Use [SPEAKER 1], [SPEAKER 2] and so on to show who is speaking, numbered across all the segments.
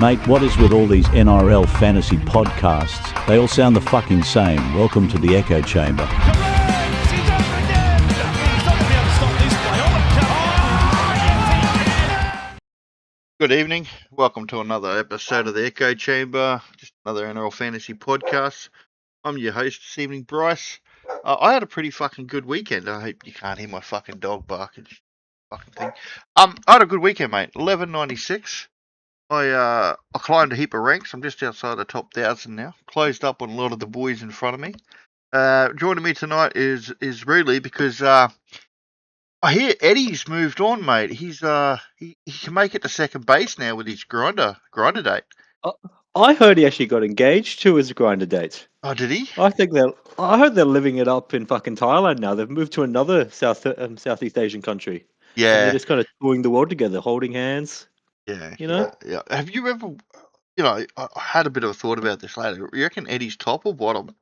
[SPEAKER 1] Mate, what is with all these NRL Fantasy podcasts? They all sound the fucking same. Welcome to the echo chamber.
[SPEAKER 2] Good evening. Welcome to another episode of the Echo Chamber, just another NRL Fantasy podcast. I'm your host this evening, Bryce. I had a pretty fucking good weekend. I hope you can't hear my fucking dog barking. Fucking thing. I had a good weekend, mate. 1196. I climbed a heap of ranks. I'm just outside the top 1,000 now. Closed up on a lot of the boys in front of me. Joining me tonight is Rudley because I hear Eddie's moved on, mate. He can make it to second base now with his grinder date.
[SPEAKER 3] I heard he actually got engaged to his grinder date.
[SPEAKER 2] Oh, did he?
[SPEAKER 3] I heard they're living it up in fucking Thailand now. They've moved to another Southeast Asian country.
[SPEAKER 2] Yeah.
[SPEAKER 3] And they're just kind of touring the world together, holding hands.
[SPEAKER 2] Yeah.
[SPEAKER 3] You know?
[SPEAKER 2] Yeah. Have you ever, I had a bit of a thought about this later. You reckon Eddie's top or bottom?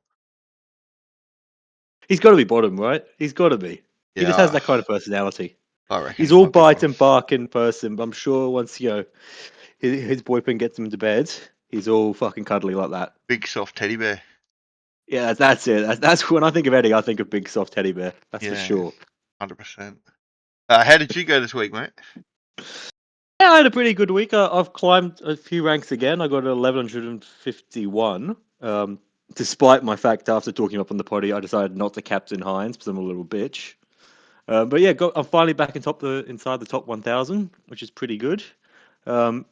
[SPEAKER 3] He's got to be bottom, right? He's got to be. He just has that kind of personality.
[SPEAKER 2] I reckon.
[SPEAKER 3] He's all bite and bark in person, but I'm sure once, his boyfriend gets him to bed, he's all fucking cuddly like that.
[SPEAKER 2] Big soft teddy bear.
[SPEAKER 3] Yeah, that's it. That's when I think of Eddie, I think of big soft teddy bear. That's for sure.
[SPEAKER 2] 100%. How did you go this week, mate?
[SPEAKER 3] Yeah, I had a pretty good week. I've climbed a few ranks again. I got 1151. Despite my fact, after talking up on the potty, I decided not to captain Hines because I'm a little bitch. But yeah, I'm finally back inside the top 1,000, which is pretty good. Got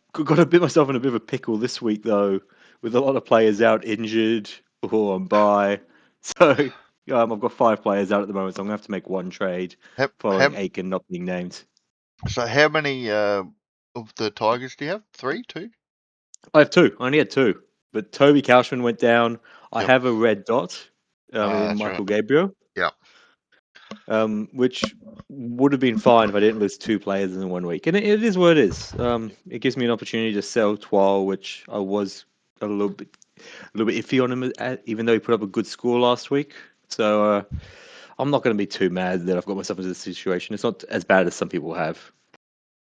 [SPEAKER 3] myself in a bit of a pickle this week though, with a lot of players out injured or on bye. So I've got 5 players out at the moment, so I'm gonna have to make one trade following Aiken not being named.
[SPEAKER 2] So how many of the Tigers do you have? 3, 2?
[SPEAKER 3] I have 2. I only had 2. But Toby Couchman went down. I have a red dot in Michael Gabriel.
[SPEAKER 2] Yeah.
[SPEAKER 3] Which would have been fine if I didn't lose 2 players in 1 week. And it is what it is. It gives me an opportunity to sell Twal, which I was a little bit iffy on him, even though he put up a good score last week. So I'm not going to be too mad that I've got myself into this situation. It's not as bad as some people have.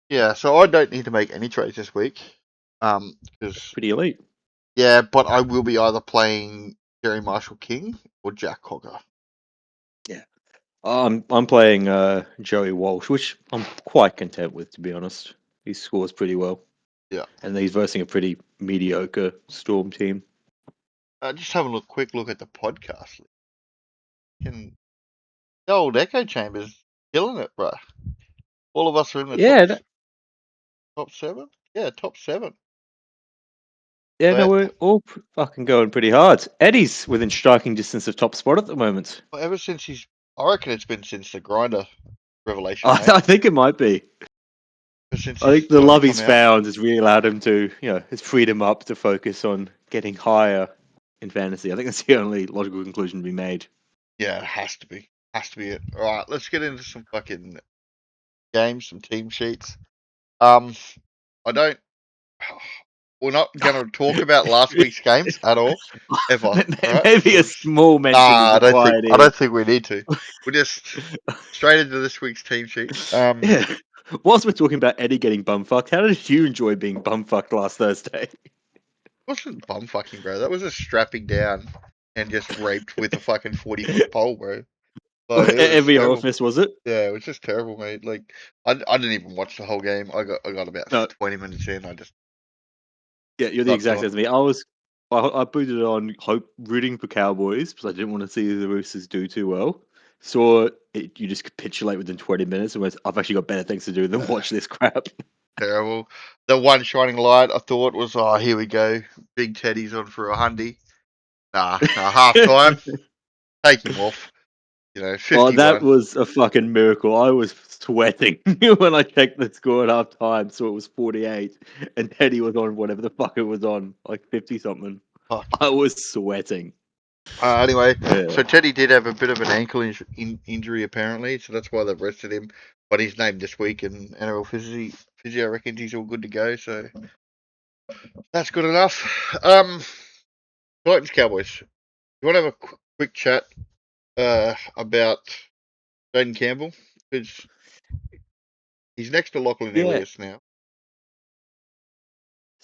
[SPEAKER 2] Yeah, so I don't need to make any trades this week. Because
[SPEAKER 3] pretty elite.
[SPEAKER 2] Yeah, but I will be either playing Jerry Marshall King or Jack Cogger.
[SPEAKER 3] Yeah. I'm playing Joey Walsh, which I'm quite content with, to be honest. He scores pretty well.
[SPEAKER 2] Yeah.
[SPEAKER 3] And he's versing a pretty mediocre Storm team.
[SPEAKER 2] Just having a quick look at the podcast. The old Echo Chamber's killing it, bro. All of us are in the top 7? Yeah, top 7.
[SPEAKER 3] Yeah, no, we're all fucking going pretty hard. Eddie's within striking distance of top spot at the moment.
[SPEAKER 2] Well, ever since I reckon it's been since the grinder revelation.
[SPEAKER 3] I think it might be. I think the love he's found has really allowed him to, has freed him up to focus on getting higher in fantasy. I think that's the only logical conclusion to be made.
[SPEAKER 2] Yeah, it has to be. Has to be it. All right, let's get into some fucking games, some team sheets. We're not going to talk about last week's games at all, ever. Right?
[SPEAKER 3] Maybe a small mention.
[SPEAKER 2] I don't think we need to. We're just straight into this week's team sheet.
[SPEAKER 3] Yeah. Whilst we're talking about Eddie getting bumfucked, how did you enjoy being bumfucked last Thursday?
[SPEAKER 2] It wasn't bumfucking, bro. That was just strapping down and just raped with a fucking 40-foot pole, bro.
[SPEAKER 3] Like, every orifice, was it?
[SPEAKER 2] Yeah, it was just terrible, mate. Like, I didn't even watch the whole game. I got about 20 minutes in.
[SPEAKER 3] Yeah, you're the exact same as me. I booted on rooting for Cowboys because I didn't want to see the Roosters do too well. Saw it, you just capitulate within 20 minutes and went, I've actually got better things to do than watch this crap.
[SPEAKER 2] Terrible. The one shining light I thought was, here we go. Big Teddy's on for a hundy. Half time. Take him off. 51.
[SPEAKER 3] That was a fucking miracle. I was sweating when I checked the score at half time, so it was 48, and Teddy was on whatever the fuck it was on, like 50 something.
[SPEAKER 2] Fuck.
[SPEAKER 3] I was sweating.
[SPEAKER 2] Anyway, So Teddy did have a bit of an ankle injury apparently, so that's why they've rested him. But he's named this week in NRL Physio reckons he's all good to go, so that's good enough. Titans Cowboys. You want to have a quick chat about Jaden Campbell? Because he's next to Lachlan Ilias now.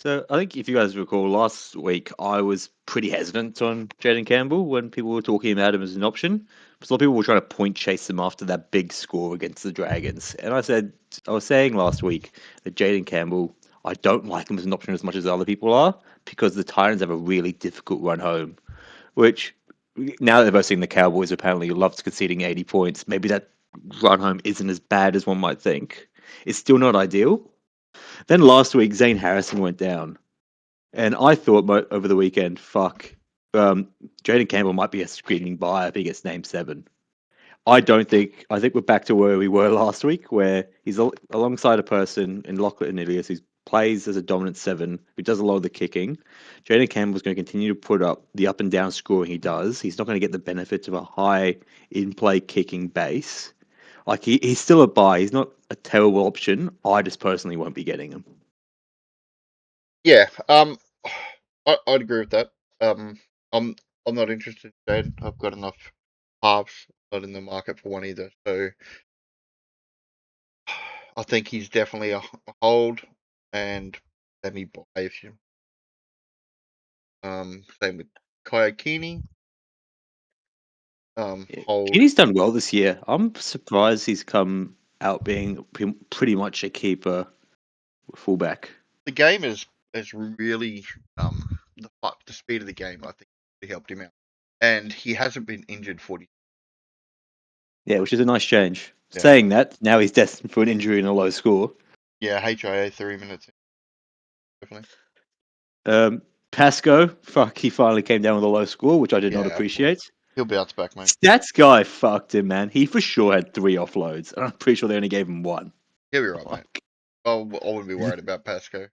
[SPEAKER 3] So I think if you guys recall, last week I was pretty hesitant on Jaden Campbell when people were talking about him as an option. Because a lot of people were trying to point chase him after that big score against the Dragons. And I was saying last week that Jaden Campbell, I don't like him as an option as much as other people are because the Titans have a really difficult run home. Which, now that they've both seen the Cowboys apparently loves conceding 80 points, maybe that run home isn't as bad as one might think. It's still not ideal. Then last week, Zane Harrison went down. And I thought over the weekend, Jaden Campbell might be a screaming buy if he gets named 7. I think we're back to where we were last week, where he's alongside a person in Lachlan Ilias who plays as a dominant 7, who does a lot of the kicking. Jaden Campbell's going to continue to put up the up and down scoring he does. He's not going to get the benefits of a high in-play kicking base. Like he's still a buy. He's not a terrible option. I just personally won't be getting him.
[SPEAKER 2] Yeah, I'd agree with that. I'm not interested in Jaden. I've got enough halves, not in the market for one either. So I think he's definitely a hold, and let me buy if you. Same with Kayakini.
[SPEAKER 3] Yeah.
[SPEAKER 2] Hold.
[SPEAKER 3] Keeney's done well this year. I'm surprised he's come out being pretty much a keeper fullback.
[SPEAKER 2] The game is really the speed of the game. I think really helped him out, and he hasn't been injured 40.
[SPEAKER 3] Yeah, which is a nice change.
[SPEAKER 2] Yeah.
[SPEAKER 3] Saying that, now he's destined for an injury and a low score.
[SPEAKER 2] Yeah, HIA 3 minutes. Definitely.
[SPEAKER 3] Pasco, he finally came down with a low score, which I did not
[SPEAKER 2] Yeah,
[SPEAKER 3] appreciate.
[SPEAKER 2] he'll bounce back, mate.
[SPEAKER 3] Stats guy fucked him, man. He for sure had 3 offloads, and I'm pretty sure they only gave him 1.
[SPEAKER 2] He'll be right, mate. I wouldn't be worried about Pasco.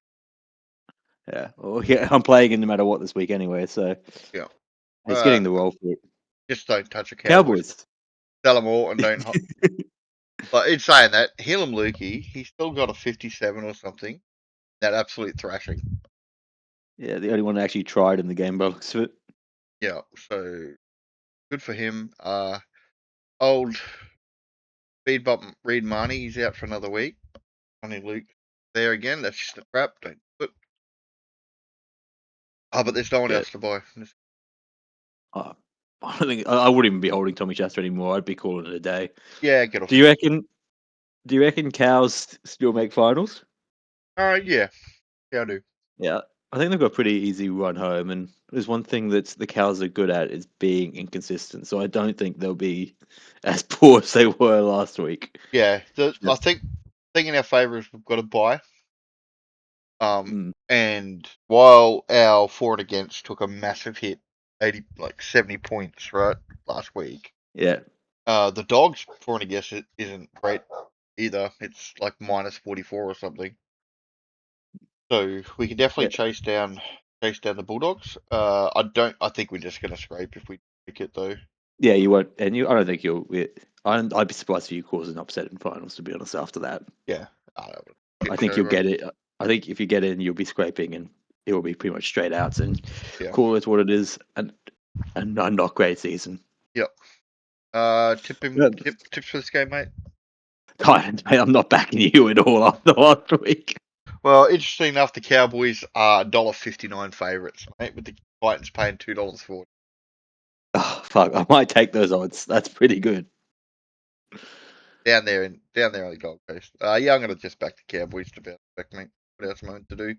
[SPEAKER 3] Yeah, well, yeah, I'm playing him no matter what this week anyway, so
[SPEAKER 2] Yeah.
[SPEAKER 3] he's getting the role for it.
[SPEAKER 2] Just don't touch a
[SPEAKER 3] Cowboys.
[SPEAKER 2] Sell them all and don't. But in saying that, Helam Lukey, he's still got a 57 or something. That absolute thrashing.
[SPEAKER 3] Yeah, the only one that actually tried in the game by the looks of it.
[SPEAKER 2] Yeah, so good for him. Old speed bump Reed Marnie, he's out for another week. Funny Luke there again. That's just a crap. Don't do it. Oh, but there's no one else to buy.
[SPEAKER 3] I don't think I wouldn't even be holding Tommy Chester anymore. I'd be calling it a day.
[SPEAKER 2] Yeah, get off.
[SPEAKER 3] Do you reckon cows still make finals?
[SPEAKER 2] Yeah, I do.
[SPEAKER 3] Yeah, I think they've got a pretty easy run home, and there's one thing that the cows are good at is being inconsistent. So I don't think they'll be as poor as they were last week.
[SPEAKER 2] Yeah, I think in our favour is we've got to buy. And while our for and against took a massive hit, 70 points, right, last week.
[SPEAKER 3] Yeah.
[SPEAKER 2] The dogs for and against it isn't great either. It's like minus 44 or something. So we can definitely chase down the Bulldogs. I think we're just gonna scrape if we pick it though.
[SPEAKER 3] Yeah, you won't, and I don't think you'll. I'd be surprised if you cause an upset in finals. To be honest, after that.
[SPEAKER 2] Yeah.
[SPEAKER 3] I think you'll get it. I think if you get in, you'll be scraping, and it will be pretty much straight outs and call it what it is, and a not great season.
[SPEAKER 2] Yep. Tips for this game, mate.
[SPEAKER 3] I'm not backing you at all after last week.
[SPEAKER 2] Well, interesting enough, the Cowboys are $1.59 favourites, mate, with the Titans paying $2.40.
[SPEAKER 3] Oh fuck! I might take those odds. That's pretty good.
[SPEAKER 2] Down there on the Gold Coast. Yeah, I'm gonna just back the Cowboys to bounce back, mate. What else am I meant to do?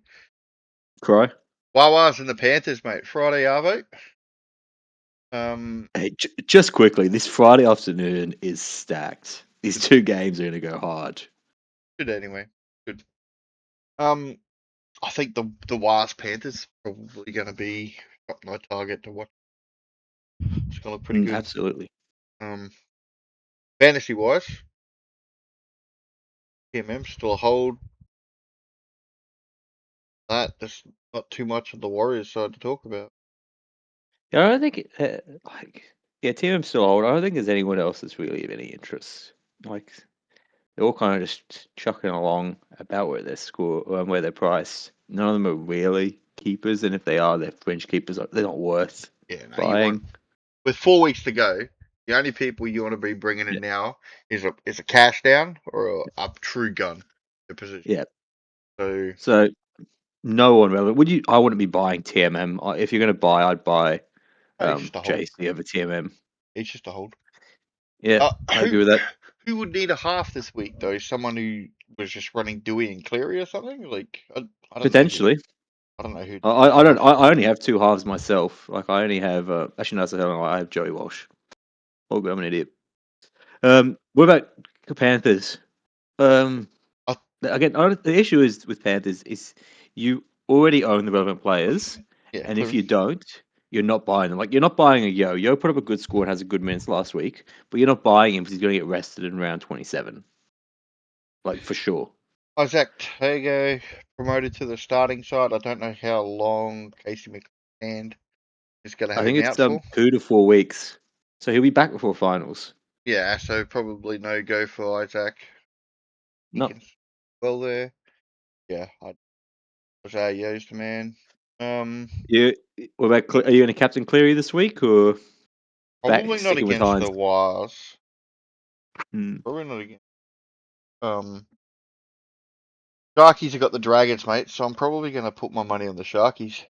[SPEAKER 3] Cry.
[SPEAKER 2] Wawas and the Panthers, mate. Friday Arvo.
[SPEAKER 3] Hey, just quickly, this Friday afternoon is stacked. These 2 games are going to go hard.
[SPEAKER 2] Good anyway. Good. I think the Wars Panthers probably going to be my target to watch. It's going to look pretty good.
[SPEAKER 3] Absolutely.
[SPEAKER 2] Fantasy wise, TMM still a hold. There's not too much of the Warriors side to talk about.
[SPEAKER 3] Yeah, I don't think TM's still old. I don't think there's anyone else that's really of any interest. Like they're all kind of just chucking along about where they're where they're priced. None of them are really keepers, and if they are, they're fringe keepers. They're not worth buying.
[SPEAKER 2] With 4 weeks to go, the only people you want to be bringing in now is a cash down or a true gun position.
[SPEAKER 3] Yeah.
[SPEAKER 2] So
[SPEAKER 3] no one relevant. Would you? I wouldn't be buying TMM. If you're going to buy, I'd buy
[SPEAKER 2] Oh, he's just a hold.
[SPEAKER 3] JC over TMM.
[SPEAKER 2] He's just a hold.
[SPEAKER 3] Yeah, I agree with that.
[SPEAKER 2] Who would need a half this week though? Someone who was just running Dewey and Cleary or something? Like I don't
[SPEAKER 3] Potentially.
[SPEAKER 2] know. I don't know who.
[SPEAKER 3] I don't. I only have two halves myself. Like I only have. Actually, no, that's the hell. I have Joey Walsh. Oh, I'm an idiot. What about the Panthers? Again, the issue is with Panthers is you already own the relevant players,
[SPEAKER 2] Yeah,
[SPEAKER 3] and if
[SPEAKER 2] Cleary.
[SPEAKER 3] you don't, you're not buying them. Like you're not buying a Yo. Yo put up a good score and has a good minutes last week, but you're not buying him because he's going to get rested in round 27. Like for sure.
[SPEAKER 2] Isaac Tago promoted to the starting side. I don't know how long Casey McCann is going to have
[SPEAKER 3] I think
[SPEAKER 2] him
[SPEAKER 3] it's
[SPEAKER 2] out for.
[SPEAKER 3] 2 to 4 weeks, so he'll be back before finals.
[SPEAKER 2] Yeah, so probably no go for Isaac. He
[SPEAKER 3] No,
[SPEAKER 2] can well there. Yeah, I was our Yost man.
[SPEAKER 3] you. What about? Are you going to captain Cleary this week or
[SPEAKER 2] Probably not
[SPEAKER 3] sticking with
[SPEAKER 2] against
[SPEAKER 3] Hines?
[SPEAKER 2] the Wires.
[SPEAKER 3] Hmm.
[SPEAKER 2] Probably not against. Sharkies have got the Dragons, mate. So I'm probably going to put my money on the Sharkies.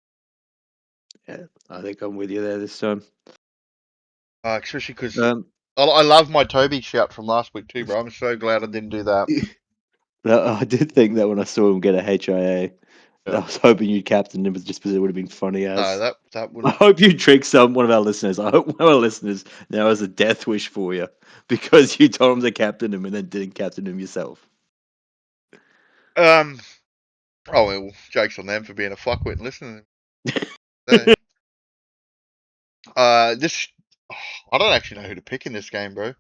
[SPEAKER 3] Yeah, I think I'm with you there this time.
[SPEAKER 2] Especially because I love my Toby shout from last week too, bro. I'm so glad I didn't do that.
[SPEAKER 3] I did think that when I saw him get a HIA,
[SPEAKER 2] Yeah.
[SPEAKER 3] I was hoping you'd captain him, just because it would have been funny as.
[SPEAKER 2] No, that would.
[SPEAKER 3] I hope you trick one of our listeners. I hope one of our listeners now has a death wish for you because you told him to captain him and then didn't captain him yourself.
[SPEAKER 2] Oh well, jokes on them for being a fuckwit and listening. This I don't actually know who to pick in this game, bro.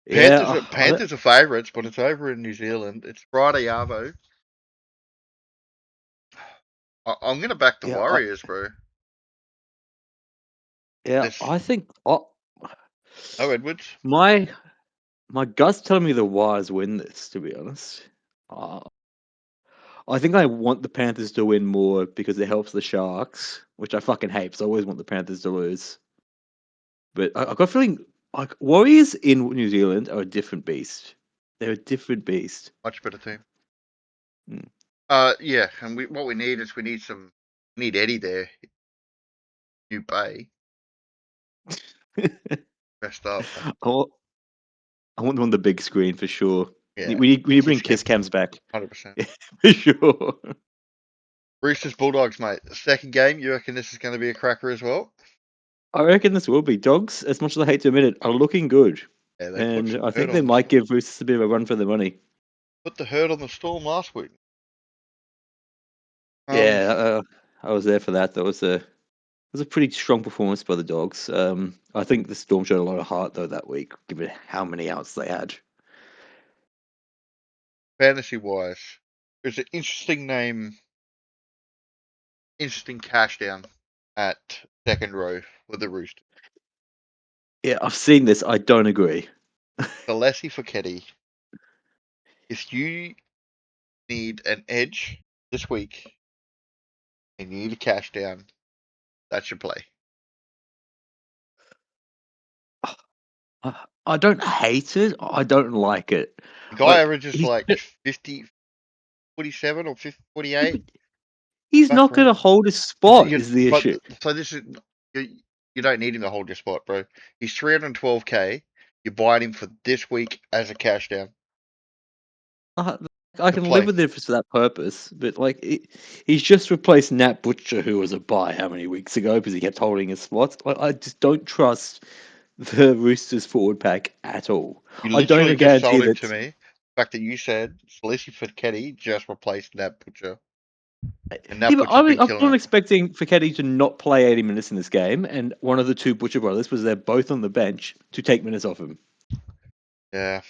[SPEAKER 2] Panthers are favourites, but it's over in New Zealand. It's Friday Arvo. I'm gonna back the Warriors, bro.
[SPEAKER 3] Yeah, I think
[SPEAKER 2] Oh, Edwards.
[SPEAKER 3] My gut's telling me the Wires win this. To be honest, I think I want the Panthers to win more because it helps the Sharks, which I fucking hate. So I always want the Panthers to lose. But I've got a feeling like Warriors in New Zealand are a different beast. They're a different beast.
[SPEAKER 2] Much better team.
[SPEAKER 3] Mm.
[SPEAKER 2] Yeah, and what we need is we need Eddie there. New Bay. Messed up.
[SPEAKER 3] I want them on the big screen for sure.
[SPEAKER 2] Yeah,
[SPEAKER 3] We need to bring kiss cams back
[SPEAKER 2] 100%.
[SPEAKER 3] for sure.
[SPEAKER 2] Roosters Bulldogs, mate. The second game, you reckon this is going to be a cracker as well?
[SPEAKER 3] I reckon this will be. Dogs, as much as I hate to admit it, are looking good.
[SPEAKER 2] Yeah,
[SPEAKER 3] And I think they might give Roosters a bit of a run for their money.
[SPEAKER 2] Put the herd on the Storm last week.
[SPEAKER 3] Yeah, I was there for that. That was a pretty strong performance by the Dogs. I think the Storm showed a lot of heart though that week, given how many outs they had.
[SPEAKER 2] Fantasy wise, there's an interesting name, interesting cash down at second row with the Roosters.
[SPEAKER 3] Yeah, I've seen this. I don't agree.
[SPEAKER 2] Alessi Foketi. If you need an edge this week and you need a cash down, that's your play.
[SPEAKER 3] I don't hate it. I don't like it.
[SPEAKER 2] The guy averages like 50, 47 or 50, 48.
[SPEAKER 3] He's not going to hold his spot, is the issue.
[SPEAKER 2] So this is you don't need him to hold your spot, bro. He's 312k. You're buying him for this week as a cash down.
[SPEAKER 3] I can live with it for that purpose, but like he's just replaced Nat Butcher, who was a buy how many weeks ago because he kept holding his spots. I just don't trust the Roosters forward pack at all.
[SPEAKER 2] You
[SPEAKER 3] I don't
[SPEAKER 2] literally just sold it to me. The fact that you said Alessi Foketi just replaced Nat Butcher. And Nat Butcher's been killing
[SPEAKER 3] I'm expecting Foketi to not play 80 minutes in this game, and one of the two Butcher brothers was there both on the bench to take minutes off him.
[SPEAKER 2] Yeah.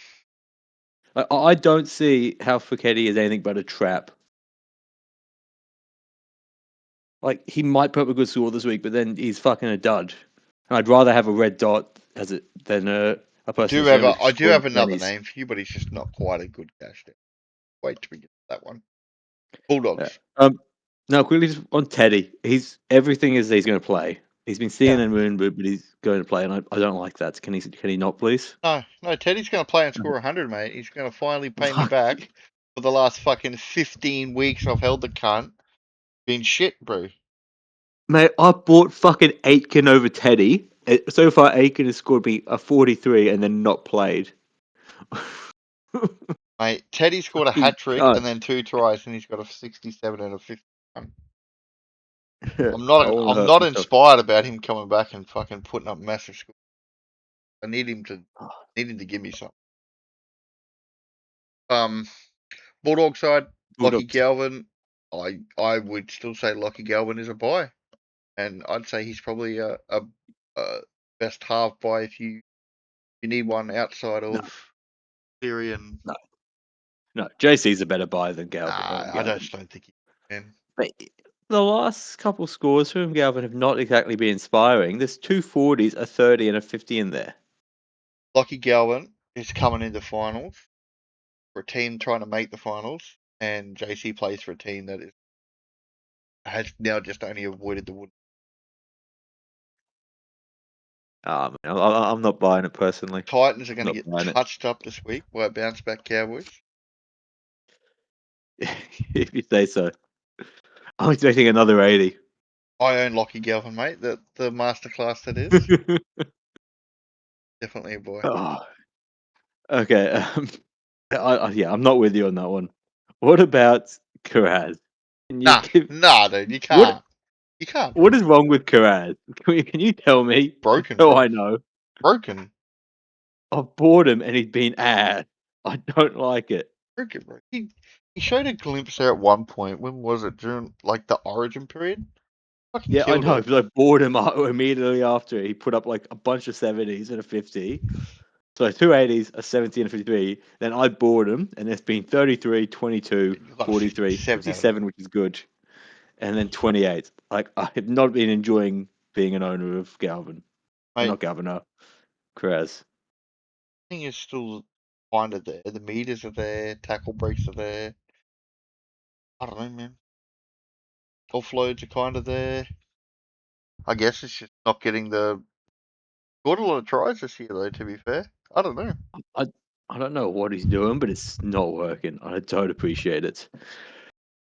[SPEAKER 3] I don't see how Foketi is anything but a trap. Like, he might put up a good score this week, but then he's fucking a dud. And I'd rather have a red dot than a person.
[SPEAKER 2] I do have another name for you, but he's just not quite a good cash down. Wait till we get to that one. Bulldogs.
[SPEAKER 3] No, quickly just on Teddy. Everything is he's going to play. He's been seeing and moon, but he's going to play, and I don't like that. Can he not, please?
[SPEAKER 2] No, Teddy's going to play and score 100, mate. He's going to finally pay me back for the last fucking 15 weeks I've held the cunt. Been shit, bro.
[SPEAKER 3] Mate, I bought fucking Aitken over Teddy. So far, Aitken has scored me a 43 and then not played.
[SPEAKER 2] Mate, Teddy scored a
[SPEAKER 3] Fucking
[SPEAKER 2] hat trick
[SPEAKER 3] cunt.
[SPEAKER 2] and then 2 tries, and he's got a 67 and a 51.
[SPEAKER 3] I
[SPEAKER 2] I'm
[SPEAKER 3] wanna hurt
[SPEAKER 2] not
[SPEAKER 3] myself.
[SPEAKER 2] inspired about him coming back and fucking putting up massive scores. I need him to give me something. Bulldog side, Lockie
[SPEAKER 3] Bulldogs.
[SPEAKER 2] Galvin. I would still say Lockie Galvin is a buy, and I'd say he's probably a best half buy if you need one outside of Theory and.
[SPEAKER 3] No, JC's a better buy than Galvin.
[SPEAKER 2] I just don't think he can.
[SPEAKER 3] But the last couple scores from Galvin have not exactly been inspiring. There's 2 40s, a 30, and a 50 in there.
[SPEAKER 2] Lockie Galvin is coming into finals for a team trying to make the finals, and JC plays for a team that has now just only avoided the wood.
[SPEAKER 3] Man, I'm not buying it personally.
[SPEAKER 2] Titans are going to
[SPEAKER 3] Not
[SPEAKER 2] get
[SPEAKER 3] buying it.
[SPEAKER 2] touched up this week by a bounce back Cowboys.
[SPEAKER 3] If you say so. I'm expecting another 80.
[SPEAKER 2] I own Lockie Galvin, mate. The masterclass that is. Definitely a boy.
[SPEAKER 3] Oh, okay. I'm not with you on that one. What about Karaz? Can you
[SPEAKER 2] Nah, dude, you can't. You can't.
[SPEAKER 3] What is wrong with Karaz? Can you tell me?
[SPEAKER 2] Broken,
[SPEAKER 3] So
[SPEAKER 2] bro.
[SPEAKER 3] I know.
[SPEAKER 2] Broken.
[SPEAKER 3] I've bought him and he's been ass. I don't like it.
[SPEAKER 2] Broken, bro. He showed a glimpse there at one point. When was it? During like the Origin period? Fucking
[SPEAKER 3] Yeah, I
[SPEAKER 2] killed
[SPEAKER 3] know.
[SPEAKER 2] it.
[SPEAKER 3] Because I bought him immediately after. He put up like a bunch of 70s and a 50. So 2 80s, a 70 and a 53. Then I bought him and it's been 33, 22,
[SPEAKER 2] You got a
[SPEAKER 3] 43,
[SPEAKER 2] 57 out of
[SPEAKER 3] 57, which is good. And then 28. Like, I have not been enjoying being an owner of Galvin.
[SPEAKER 2] Mate,
[SPEAKER 3] Not Galvin, no. Krez.
[SPEAKER 2] thing is still kind of there. The meters are there. Tackle breaks are there. I don't know, man. Offloads are kind of there. I guess it's just not getting the. Got a lot of tries this year, though. To be fair, I don't know.
[SPEAKER 3] I don't know what he's doing, but it's not working. I don't appreciate it.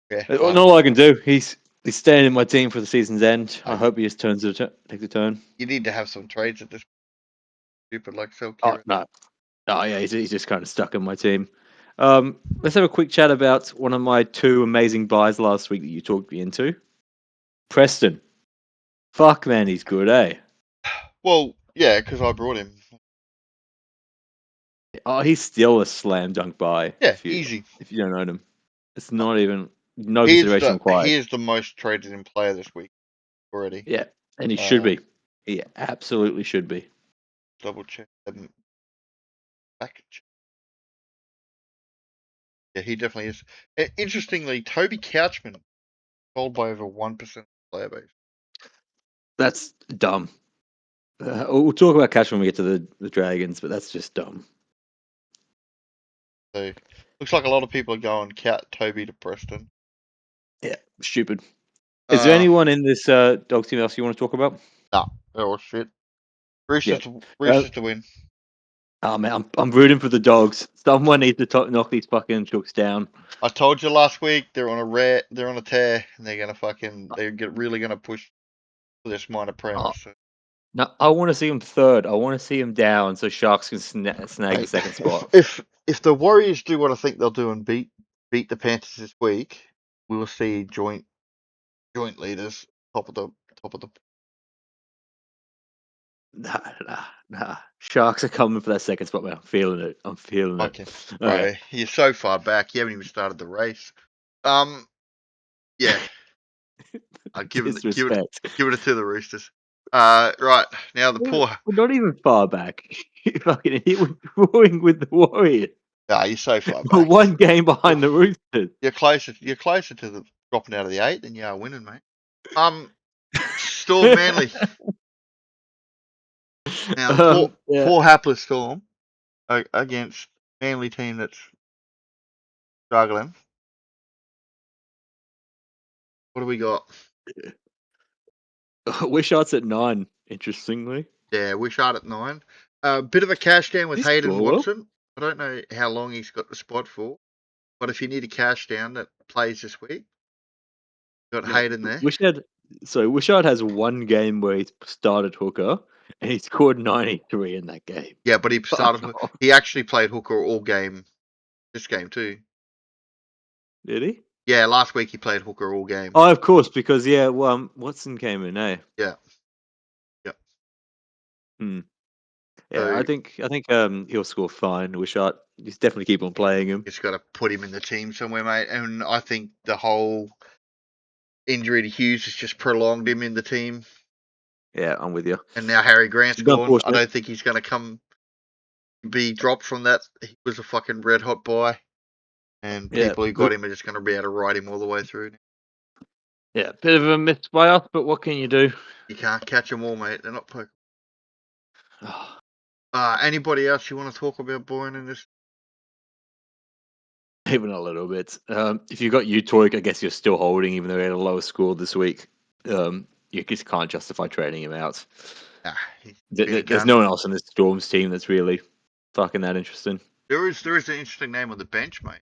[SPEAKER 2] Yeah,
[SPEAKER 3] Not all I can do. He's staying in my team for the season's end. I hope he just takes a turn.
[SPEAKER 2] you need to have some trades at this. Stupid like sell
[SPEAKER 3] Oh
[SPEAKER 2] Kieran.
[SPEAKER 3] no. Oh yeah, he's just kind of stuck in my team. Let's have a quick chat about one of my 2 amazing buys last week that you talked me into. Preston. Fuck man, he's good, eh?
[SPEAKER 2] Well, yeah, because I brought him.
[SPEAKER 3] Oh, he's still a slam dunk buy.
[SPEAKER 2] Yeah, easy.
[SPEAKER 3] If you don't own him, it's not even no
[SPEAKER 2] He
[SPEAKER 3] consideration required.
[SPEAKER 2] is the most traded in player this week already.
[SPEAKER 3] Yeah, and he should be. He absolutely should be.
[SPEAKER 2] Double check. Back. Yeah, he definitely is. Interestingly, Toby Couchman sold by over 1% of the player base.
[SPEAKER 3] That's dumb. We'll talk about cash when we get to the Dragons, but that's just dumb.
[SPEAKER 2] So looks like a lot of people are going Toby to Preston.
[SPEAKER 3] Yeah, stupid. Is there anyone in this dog team else you want to talk about?
[SPEAKER 2] Nah, they're all shit. Roosters to win.
[SPEAKER 3] Oh man, I'm rooting for the Dogs. Someone needs to knock these fucking chooks down.
[SPEAKER 2] I told you last week they're on a tear, and they're really gonna push for this minor premise. So.
[SPEAKER 3] No, I want to see him third. I want to see him down so Sharks can snag the second spot.
[SPEAKER 2] If the Warriors do what I think they'll do and beat the Panthers this week, we will see joint leaders top of the.
[SPEAKER 3] Nah. Sharks are coming for that second spot, man. I'm feeling it.
[SPEAKER 2] Okay,
[SPEAKER 3] All
[SPEAKER 2] bro,
[SPEAKER 3] right.
[SPEAKER 2] you're so far back. You haven't even started the race. Yeah. Give it to the Roosters. Right now
[SPEAKER 3] We're not even far back. Fucking we're drawing with the Warriors.
[SPEAKER 2] Nah, you're so far
[SPEAKER 3] We're
[SPEAKER 2] back.
[SPEAKER 3] 1 game behind the Roosters.
[SPEAKER 2] You're closer to the dropping out of the 8 than you are winning, mate. Storm Manly. Now poor hapless Storm against Manly team that's struggling. What do we got?
[SPEAKER 3] Wishart's at 9, interestingly.
[SPEAKER 2] Yeah, Wishart at 9. Bit of a cash down with
[SPEAKER 3] He's
[SPEAKER 2] Hayden
[SPEAKER 3] cool.
[SPEAKER 2] Watson. I don't know how long he's got the spot for. But if you need a cash down that plays this week, got
[SPEAKER 3] Yeah.
[SPEAKER 2] Hayden there.
[SPEAKER 3] Wishart has one game where he started hooker and he scored 93 in that game.
[SPEAKER 2] Yeah, but he
[SPEAKER 3] Fuck
[SPEAKER 2] started.
[SPEAKER 3] off.
[SPEAKER 2] He actually played hooker all game. This game too.
[SPEAKER 3] Did he?
[SPEAKER 2] Yeah, last week he played hooker all game.
[SPEAKER 3] Oh, of course, because Watson came in, eh?
[SPEAKER 2] Yeah.
[SPEAKER 3] Yeah,
[SPEAKER 2] So
[SPEAKER 3] I think he'll score fine. Wishart, just definitely keep on playing him.
[SPEAKER 2] just got to put him in the team somewhere, mate. And I think the whole injury to Hughes has just prolonged him in the team.
[SPEAKER 3] Yeah, I'm with you.
[SPEAKER 2] And now Harry Grant's
[SPEAKER 3] It's
[SPEAKER 2] gone. I
[SPEAKER 3] unfortunate.
[SPEAKER 2] don't think he's going to be dropped from that. He was a fucking red hot buy. And
[SPEAKER 3] Yeah,
[SPEAKER 2] people who got him are just going to be able to ride him all the way through.
[SPEAKER 3] Yeah, bit of a miss by us, but what can you do?
[SPEAKER 2] You can't catch them all, mate. They're not Pokemon. Anybody else you want to talk about Boyne in this?
[SPEAKER 3] Even a little bit. If you got Utoik, I guess you're still holding, even though he had a lower score this week. You just can't justify trading him out.
[SPEAKER 2] Nah,
[SPEAKER 3] There's no one else on this Storms team that's really fucking that interesting.
[SPEAKER 2] There is an interesting name on the bench, mate.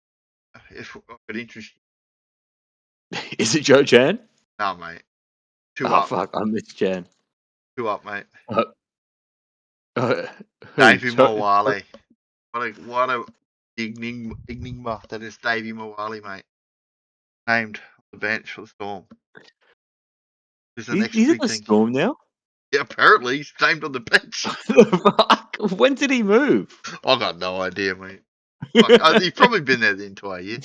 [SPEAKER 2] If it interests you.
[SPEAKER 3] Is it Joe Chan?
[SPEAKER 2] No, mate. Two
[SPEAKER 3] Oh
[SPEAKER 2] up.
[SPEAKER 3] fuck, I missed Chan.
[SPEAKER 2] 2 up, mate.
[SPEAKER 3] Davey
[SPEAKER 2] Davey Moale. What a enigma that is Davey Moale, mate. Named on the bench for the Storm. Who's the next
[SPEAKER 3] He's in
[SPEAKER 2] big
[SPEAKER 3] the
[SPEAKER 2] thing?
[SPEAKER 3] Storm now?
[SPEAKER 2] Yeah, apparently he's named on the bench.
[SPEAKER 3] Fuck, when did he move?
[SPEAKER 2] I got no idea, mate. Fuck, he's probably been there the entire year.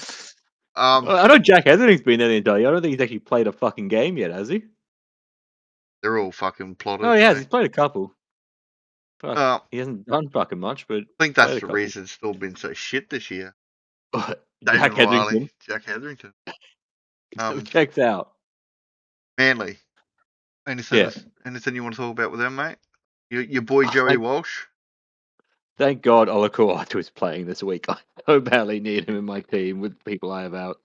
[SPEAKER 3] I know Jack Hethering's been there the entire year. I don't think he's actually played a fucking game yet, has he?
[SPEAKER 2] They're all fucking plotted.
[SPEAKER 3] Oh, he has. He's played a couple.
[SPEAKER 2] Fuck,
[SPEAKER 3] he hasn't done fucking much, but
[SPEAKER 2] I think that's the reason it's still been so shit this year.
[SPEAKER 3] Jack Hetherington.
[SPEAKER 2] Jack Hetherington.
[SPEAKER 3] Checks out.
[SPEAKER 2] Manly. Anything you want to talk about with them, mate? Your boy Joey Walsh.
[SPEAKER 3] Thank God Olakau'atu is playing this week. I so badly need him in my team with people I have out.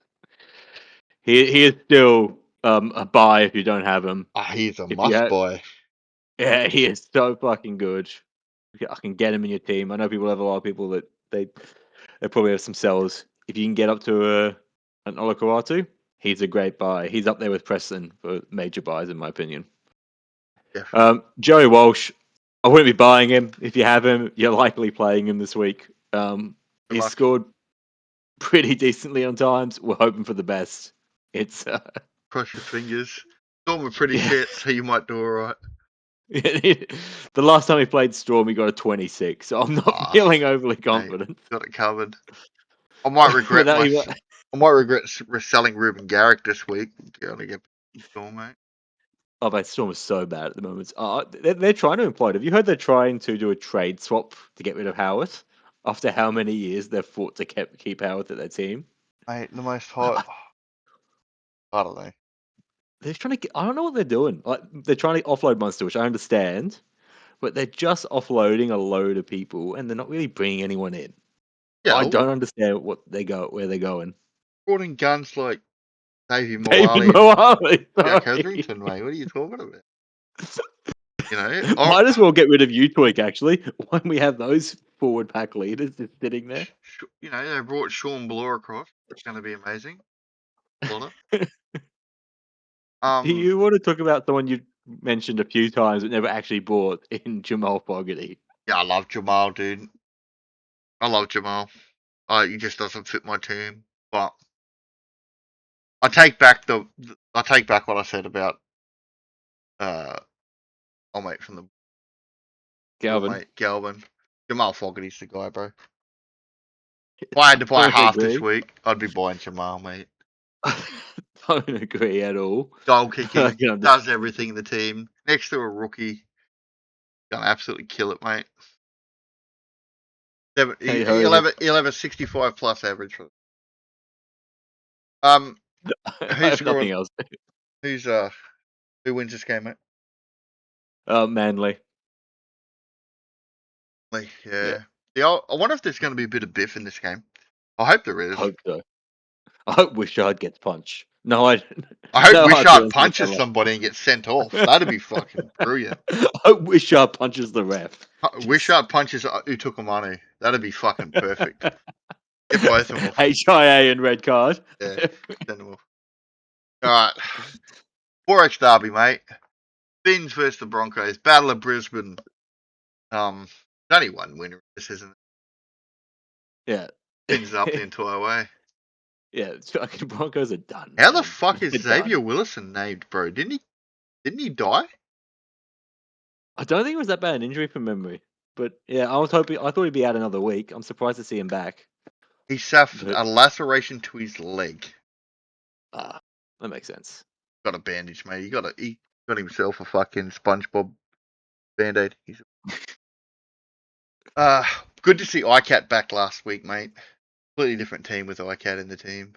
[SPEAKER 3] He is still a buy if you don't have him.
[SPEAKER 2] He's a must buy.
[SPEAKER 3] Yeah, he is so fucking good. I can get him in your team. I know people have a lot of people that they probably have some sells. If you can get up to an Olakau'atu, he's a great buy. He's up there with Preston for major buys, in my opinion. Joey Walsh, I wouldn't be buying him. If you have him, you're likely playing him this week. He's scored pretty decently on times. We're hoping for the best. It's
[SPEAKER 2] cross your fingers. Storm are pretty shit, so you might do all right.
[SPEAKER 3] The last time he played Storm, he got a 26, so I'm not feeling overly confident.
[SPEAKER 2] Mate, got it covered. I might regret reselling Ruben Garrick this week. Going get Storm, mate.
[SPEAKER 3] Oh, mate, Storm is so bad at the moment. They're trying to implode. Have you heard they're trying to do a trade swap to get rid of Howarth after how many years they've fought to keep Howarth at their team?
[SPEAKER 2] Mate, the most hot. I don't know.
[SPEAKER 3] They're trying to I don't know what they're doing. Like, they're trying to offload Munster, which I understand, but they're just offloading a load of people, and they're not really bringing anyone in. Yeah, I don't understand where they're going.
[SPEAKER 2] Brought in guns like Davey Moale, Jack Hetherington, mate. What are you talking about? You know,
[SPEAKER 3] might as well get rid of Utoik actually. When we have those forward pack leaders just sitting there.
[SPEAKER 2] You know, they brought Sean Bloor across. It's going to be amazing.
[SPEAKER 3] You want to talk about someone you mentioned a few times but never actually bought in Jamal Fogarty?
[SPEAKER 2] Yeah, I love Jamal, dude. I love Jamal. He just doesn't fit my team, but I take back what I said about mate from the Galvin. Jamal Fogarty's the guy, bro. If I had to buy half this week, I'd be buying Jamal, mate.
[SPEAKER 3] Don't agree at all.
[SPEAKER 2] Goal kicking, does everything in the team. Next to a rookie, gonna absolutely kill it, mate. He'll have a 65 plus average for it. Who's scoring?
[SPEAKER 3] Else.
[SPEAKER 2] Who wins this game, mate?
[SPEAKER 3] Manly.
[SPEAKER 2] Yeah. I wonder if there's going to be a bit of biff in this game. I hope there is.
[SPEAKER 3] I hope so. I hope Wishart gets punched. No, I
[SPEAKER 2] hope Wishart punches somebody and gets sent off. That'd be fucking brilliant.
[SPEAKER 3] I hope Wishart punches the ref.
[SPEAKER 2] Wishart punches Utukamanu. That'd be fucking perfect. Get both of them off.
[SPEAKER 3] HIA and red card.
[SPEAKER 2] Yeah, send them off. All right. 4X Derby, mate. Finns versus the Broncos. Battle of Brisbane. There's only one winner in this, isn't it?
[SPEAKER 3] Yeah.
[SPEAKER 2] Finns up the entire way.
[SPEAKER 3] Yeah, fucking Broncos are done.
[SPEAKER 2] How
[SPEAKER 3] man.
[SPEAKER 2] the fuck is
[SPEAKER 3] They're
[SPEAKER 2] Xavier
[SPEAKER 3] done.
[SPEAKER 2] Willison named, bro? Didn't he die?
[SPEAKER 3] I don't think it was that bad an injury from memory. But yeah, I thought he'd be out another week. I'm surprised to see him back.
[SPEAKER 2] He suffered
[SPEAKER 3] But
[SPEAKER 2] a laceration to his leg.
[SPEAKER 3] that makes sense.
[SPEAKER 2] Got a bandage, mate. He got himself a fucking SpongeBob band-aid. Good to see ICAT back last week, mate. Completely different team with ICAT in the team.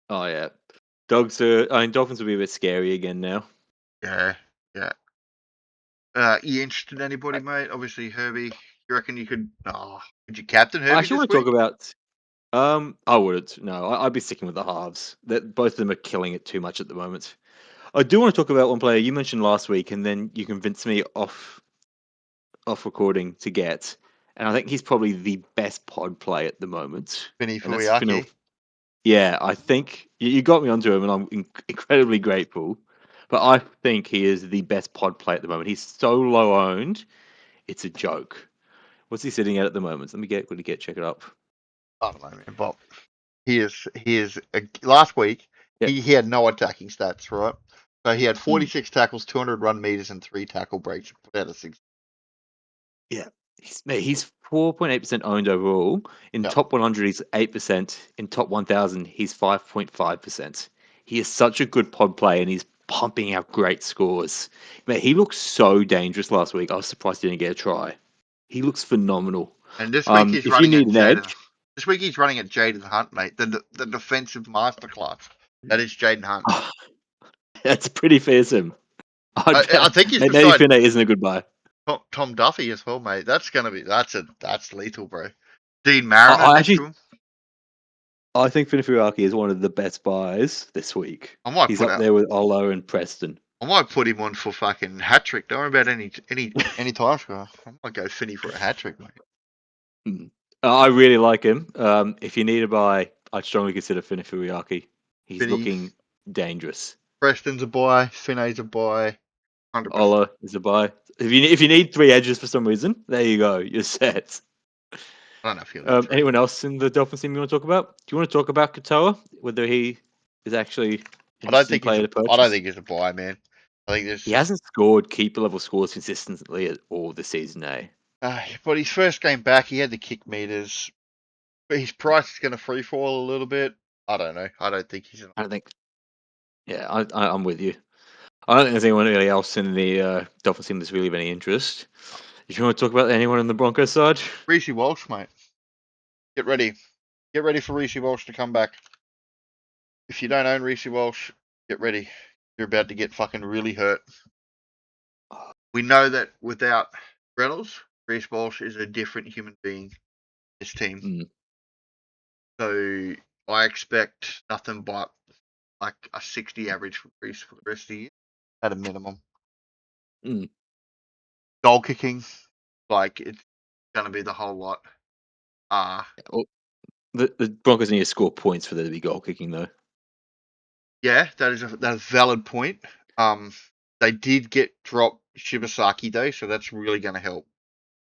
[SPEAKER 3] Oh yeah. Dolphins will be a bit scary again now.
[SPEAKER 2] Yeah. You interested in anybody, mate? Obviously, Herbie. You reckon you could? Could you captain Herbie
[SPEAKER 3] I actually
[SPEAKER 2] this
[SPEAKER 3] want to
[SPEAKER 2] week?
[SPEAKER 3] talk about. I wouldn't. No, I'd be sticking with the halves. That both of them are killing it too much at the moment. I do want to talk about one player you mentioned last week, and then you convinced me off recording to get, and I think he's probably the best pod play at the moment.
[SPEAKER 2] Vinny
[SPEAKER 3] And that's Finil.
[SPEAKER 2] Fuyaki.
[SPEAKER 3] Yeah, I think you got me onto him, and I'm incredibly grateful. But I think he is the best pod play at the moment. He's so low owned, it's a joke. What's he sitting at the moment? Let me check it up.
[SPEAKER 2] I don't know, man. But he is. Last week
[SPEAKER 3] Yeah.
[SPEAKER 2] he had no attacking stats, right? So he had 46 tackles, 200 run meters, and 3 tackle breaks. Put out a 6.
[SPEAKER 3] Yeah, he's 4.8% owned overall. In
[SPEAKER 2] Yep.
[SPEAKER 3] top 100, he's 8%. In top 1,000, he's 5.5%. He is such a good pod play, and he's pumping out great scores. Man, he looked so dangerous last week. I was surprised he didn't get a try. He looks phenomenal.
[SPEAKER 2] And this week he's
[SPEAKER 3] If you
[SPEAKER 2] running at
[SPEAKER 3] need an
[SPEAKER 2] Jaden.
[SPEAKER 3] edge,
[SPEAKER 2] This week he's running at Jaden Hunt, mate. The defensive masterclass. That is Jaden Hunt.
[SPEAKER 3] that's pretty fearsome.
[SPEAKER 2] I think he's
[SPEAKER 3] Eddie
[SPEAKER 2] beside
[SPEAKER 3] Finay isn't a good buy.
[SPEAKER 2] Tom Duffy as well, mate. That's lethal, bro. Dean Mariner
[SPEAKER 3] I
[SPEAKER 2] next
[SPEAKER 3] actually
[SPEAKER 2] to him.
[SPEAKER 3] I think Finifuraki is one of the best buys this week.
[SPEAKER 2] I might
[SPEAKER 3] He's up there with Olo and Preston.
[SPEAKER 2] I might put him on for fucking hat trick. Don't worry about any time score. I might go Finny for a hat trick, mate.
[SPEAKER 3] I really like him. If you need a buy, I'd strongly consider Finifuriaki. He's
[SPEAKER 2] Finny.
[SPEAKER 3] looking dangerous.
[SPEAKER 2] Preston's a buy. Finney's a buy. 100%.
[SPEAKER 3] Olo is a buy. If you need 3 edges for some reason, there you go. You're set.
[SPEAKER 2] I don't know if you'll need 3.
[SPEAKER 3] Anyone else in the Dolphins team you want to talk about? Do you want to talk about Katoa? Whether he is actually
[SPEAKER 2] I don't think
[SPEAKER 3] player to purchase?
[SPEAKER 2] I don't think he's a buy, man. I think
[SPEAKER 3] he hasn't scored keeper level scores consistently at all this season, eh?
[SPEAKER 2] But his first game back, he had the kick meters. But his price is going to free fall a little bit. I don't know. I don't think he's.
[SPEAKER 3] I don't think. Yeah, I'm with you. I don't think there's anyone really else in the Dolphins team that's really of any interest. If you want to talk about anyone on the Broncos side,
[SPEAKER 2] Reece Walsh, mate. Get ready. Get ready for Reece Walsh to come back. If you don't own Reece Walsh, get ready. You're about to get fucking really hurt. We know that without Reynolds, Reece Walsh is a different human being. This team. So I expect nothing but like a 60 average for Reece for the rest of the year at a minimum. Goal kicking, like it's gonna be the whole lot.
[SPEAKER 3] The Broncos need to score points for there to be goal kicking, though.
[SPEAKER 2] Yeah, that's a valid point. They did get dropped Shibasaki though, so that's really going to help,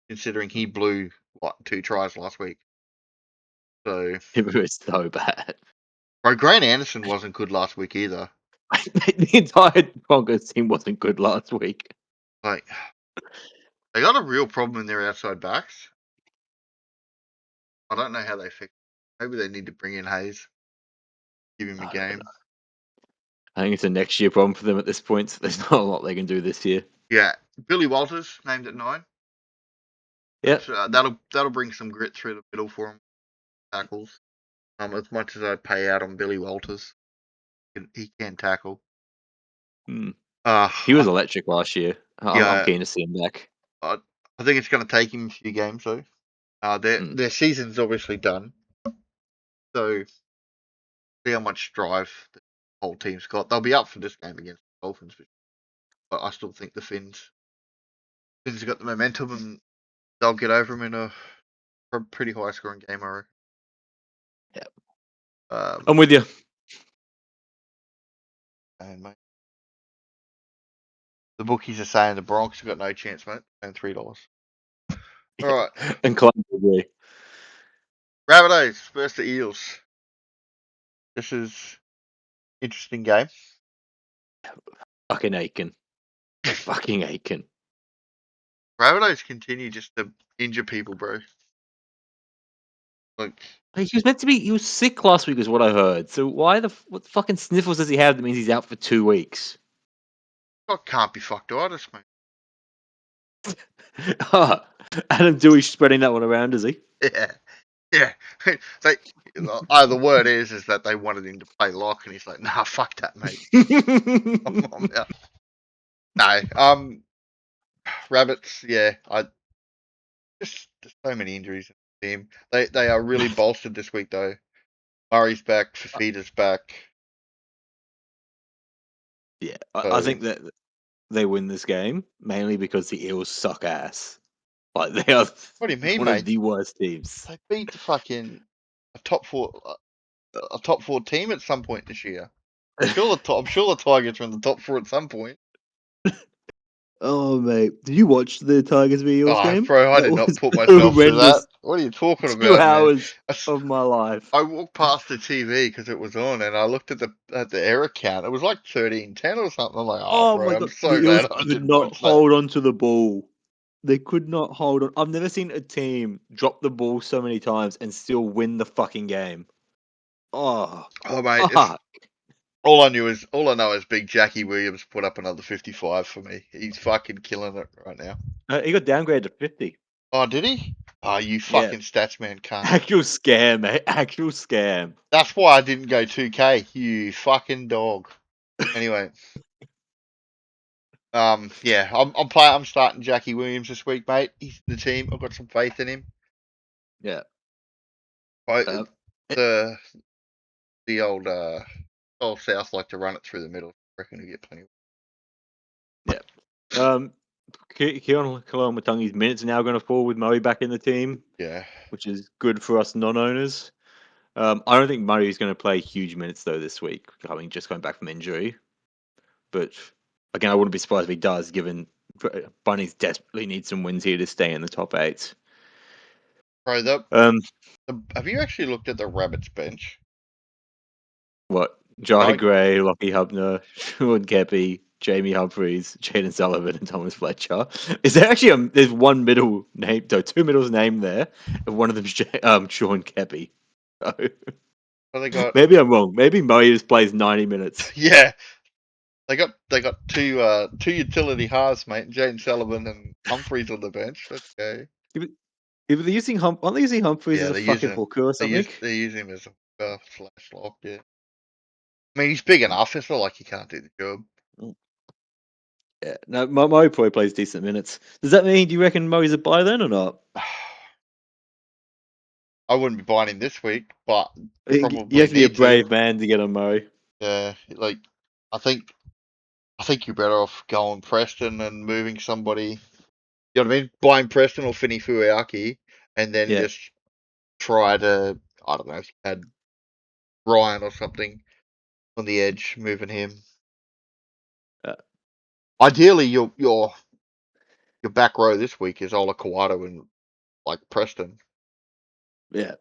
[SPEAKER 2] considering he blew 2 tries last week. So
[SPEAKER 3] It was so bad.
[SPEAKER 2] Bro, Grant Anderson wasn't good last week either.
[SPEAKER 3] The entire Broncos team wasn't good last week.
[SPEAKER 2] Like, they got a real problem in their outside backs. I don't know how they fix it. Maybe they need to bring in Hayes, give him a game.
[SPEAKER 3] I think it's a next year problem for them at this point. There's not a lot they can do this year.
[SPEAKER 2] Yeah, Billy Walters named at 9.
[SPEAKER 3] Yeah,
[SPEAKER 2] that'll bring some grit through the middle for him. Tackles. As much as I pay out on Billy Walters, he can tackle.
[SPEAKER 3] He was electric last year. I'm keen to see him back.
[SPEAKER 2] I think it's going to take him a few games though. Their season's obviously done, so see how much drive the whole team's got. They'll be up for this game against the Dolphins, but I still think the Finns have got the momentum and they'll get over them in a pretty high scoring game, I reckon.
[SPEAKER 3] I'm with you.
[SPEAKER 2] And mate, the bookies are saying the Broncos have got no chance, mate. And $3. All right,
[SPEAKER 3] Inclined to agree.
[SPEAKER 2] Rabbitohs versus the Eels. This is interesting game.
[SPEAKER 3] Fucking Aiken. Fucking Aiken.
[SPEAKER 2] Rabbitohs continue just to injure people, bro. Like,
[SPEAKER 3] He was meant to be. He was sick last week, is what I heard. So why what fucking sniffles does he have? That means he's out for 2 weeks.
[SPEAKER 2] can't be fucked-itis, mate.
[SPEAKER 3] Adam Dewey spreading that one around, is he?
[SPEAKER 2] Yeah. The word is that they wanted him to play lock, and he's like, nah, fuck that, mate. I'm out. No, Rabbits, yeah. There's so many injuries in the team. They are really bolstered this week, though. Murray's back, Fafita's back.
[SPEAKER 3] Yeah, I think that they win this game mainly because the Eels suck ass. Like they are
[SPEAKER 2] What do you mean,
[SPEAKER 3] one
[SPEAKER 2] mate?
[SPEAKER 3] of the worst teams.
[SPEAKER 2] They beat the fucking a top four team at some point this year. I'm sure the Tigers are in the top four at some point.
[SPEAKER 3] Oh mate, did you watch the Tigers v Eels game?
[SPEAKER 2] Bro, I did not put myself through that. What are you talking about,
[SPEAKER 3] 2 hours
[SPEAKER 2] man?
[SPEAKER 3] of my life.
[SPEAKER 2] I walked past the TV because it was on, and I looked at the error count. It was like 13-10 or something. I'm like,
[SPEAKER 3] Oh
[SPEAKER 2] bro,
[SPEAKER 3] my
[SPEAKER 2] I'm
[SPEAKER 3] god,
[SPEAKER 2] so
[SPEAKER 3] the
[SPEAKER 2] glad
[SPEAKER 3] Eels
[SPEAKER 2] I
[SPEAKER 3] could
[SPEAKER 2] didn't
[SPEAKER 3] not
[SPEAKER 2] watch
[SPEAKER 3] hold on to the ball. They could not hold on. I've never seen a team drop the ball so many times and still win the fucking game. Oh,
[SPEAKER 2] mate,
[SPEAKER 3] fuck.
[SPEAKER 2] all I know is Big Jackie Williams put up another 55 for me. He's fucking killing it right now.
[SPEAKER 3] He got downgraded to 50.
[SPEAKER 2] Oh, did he? Oh, you fucking stats man cunt.
[SPEAKER 3] Actual scam, mate. Actual scam.
[SPEAKER 2] That's why I didn't go 2K. You fucking dog. Anyway. Yeah, I'm starting Jackie Williams this week, mate. He's the team. I've got some faith in him.
[SPEAKER 3] Yeah.
[SPEAKER 2] The old South like to run it through the middle. I reckon we get plenty.
[SPEAKER 3] Yeah. Keon Kalamatangi's minutes are now going to fall with Murray back in the team.
[SPEAKER 2] Yeah.
[SPEAKER 3] Which is good for us non-owners. I don't think Murray's going to play huge minutes though this week. Just going back from injury. But again, I wouldn't be surprised if he does, given Bunnies desperately need some wins here to stay in the top 8.
[SPEAKER 2] Bro, have you actually looked at the Rabbits bench?
[SPEAKER 3] What? Jai Gray, Lockie Hubner, Sean Kepi, Jamie Humphries, Jaden Sullivan, and Thomas Fletcher. Is there actually there's one middle name, so 2 middles named there, and one of them's Sean Kepi. Maybe I'm wrong. Maybe Murray just plays 90 minutes.
[SPEAKER 2] Yeah. They got two utility halves, mate. Jaden Sullivan and Humphries on the bench. Okay.
[SPEAKER 3] If they're using aren't they using Humphries as a fucking hooker or something?
[SPEAKER 2] They use him as a slash lock, yeah. I mean, he's big enough. It's not like he can't do the job.
[SPEAKER 3] Yeah, no, Murray probably plays decent minutes. Does that mean, do you reckon Murray's a buy then or not?
[SPEAKER 2] I wouldn't be buying him this week, but
[SPEAKER 3] probably you have to be a brave man to get on Murray.
[SPEAKER 2] Yeah, like I think you're better off going Preston and moving somebody. You know what I mean? Buying Preston or Finney Fuiaki, and then just try to, I don't know, if you had Ryan or something on the edge, moving him. Ideally, your back row this week is Ola Kawato and like Preston.
[SPEAKER 3] Yeah.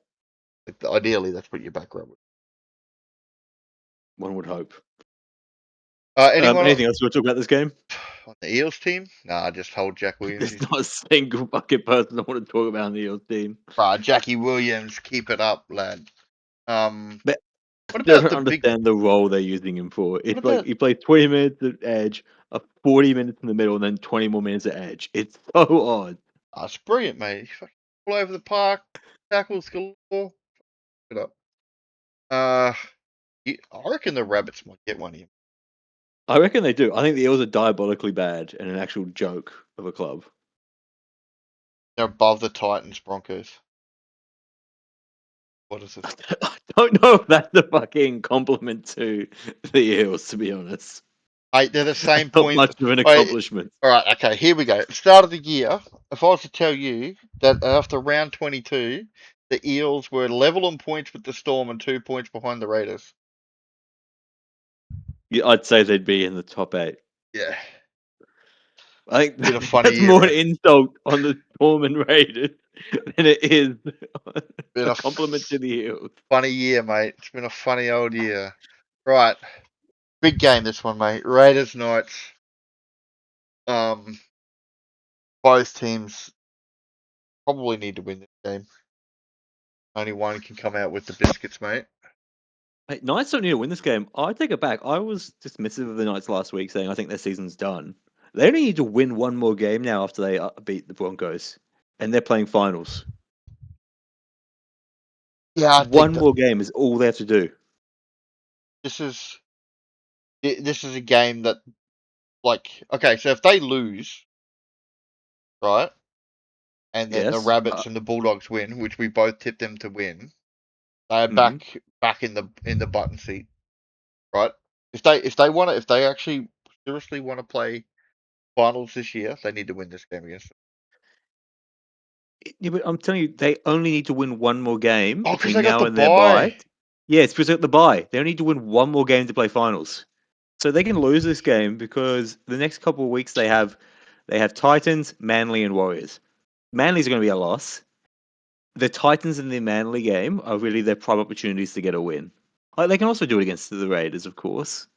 [SPEAKER 2] Ideally, that's what your back row would.
[SPEAKER 3] One would hope.
[SPEAKER 2] Anything
[SPEAKER 3] else you want to talk about this game?
[SPEAKER 2] On the Eels team? Nah, just hold Jack Williams.
[SPEAKER 3] There's not a single fucking person I want to talk about on the Eels team.
[SPEAKER 2] Jackie Williams, keep it up, lad.
[SPEAKER 3] But
[SPEAKER 2] what
[SPEAKER 3] about I don't understand the role they're using him for. It's like he plays 20 minutes at edge, 40 minutes in the middle, and then 20 more minutes at edge. It's so odd.
[SPEAKER 2] It's brilliant, mate. He's fucking all over the park, tackles galore. Keep it up. I reckon the Rabbits might get one here.
[SPEAKER 3] I reckon they do. I think the Eels are diabolically bad and an actual joke of a club.
[SPEAKER 2] They're above the Titans, Broncos. What is it?
[SPEAKER 3] I don't know if that's a fucking compliment to the Eels, to be honest.
[SPEAKER 2] Mate, they're the same point.
[SPEAKER 3] Not much of an accomplishment.
[SPEAKER 2] All right, okay, here we go. Start of the year, if I was to tell you that after round 22, the Eels were level on points with the Storm and 2 points behind the Raiders.
[SPEAKER 3] Yeah, I'd say they'd be in the top 8.
[SPEAKER 2] Yeah.
[SPEAKER 3] I think
[SPEAKER 2] Been a funny
[SPEAKER 3] that's
[SPEAKER 2] year,
[SPEAKER 3] more an
[SPEAKER 2] eh?
[SPEAKER 3] insult on the Storm and Raiders than it is
[SPEAKER 2] Been
[SPEAKER 3] a
[SPEAKER 2] a
[SPEAKER 3] compliment to the Eels.
[SPEAKER 2] funny year, mate. It's been a funny old year. Right. Big game this one, mate. Raiders Knights. Both teams probably need to win this game. Only one can come out with the biscuits, mate.
[SPEAKER 3] Hey, Knights don't need to win this game. I take it back. I was dismissive of the Knights last week, saying I think their season's done. They only need to win one more game now after they beat the Broncos, and they're playing finals.
[SPEAKER 2] Yeah, I think
[SPEAKER 3] One
[SPEAKER 2] that
[SPEAKER 3] more game is all they have to do.
[SPEAKER 2] this is a game that, like, okay, so if they lose, right, and then the
[SPEAKER 3] Yes.
[SPEAKER 2] Rabbits and the Bulldogs win, which we both tipped them to win, they're
[SPEAKER 3] Mhm.
[SPEAKER 2] back in the button seat, right? If they actually seriously want to play finals this year, they need to win this game against them.
[SPEAKER 3] Yeah, but I'm telling you, they only need to win one more game
[SPEAKER 2] Oh, because
[SPEAKER 3] between
[SPEAKER 2] they got
[SPEAKER 3] now
[SPEAKER 2] the
[SPEAKER 3] and their bye.
[SPEAKER 2] bye.
[SPEAKER 3] Yeah, it's because of the bye. They only need to win one more game to play finals. So they can lose this game because the next couple of weeks they have Titans, Manly, and Warriors. Manly's going to be a loss. The Titans in the Manly game are really their prime opportunities to get a win. Like, they can also do it against the Raiders, of course,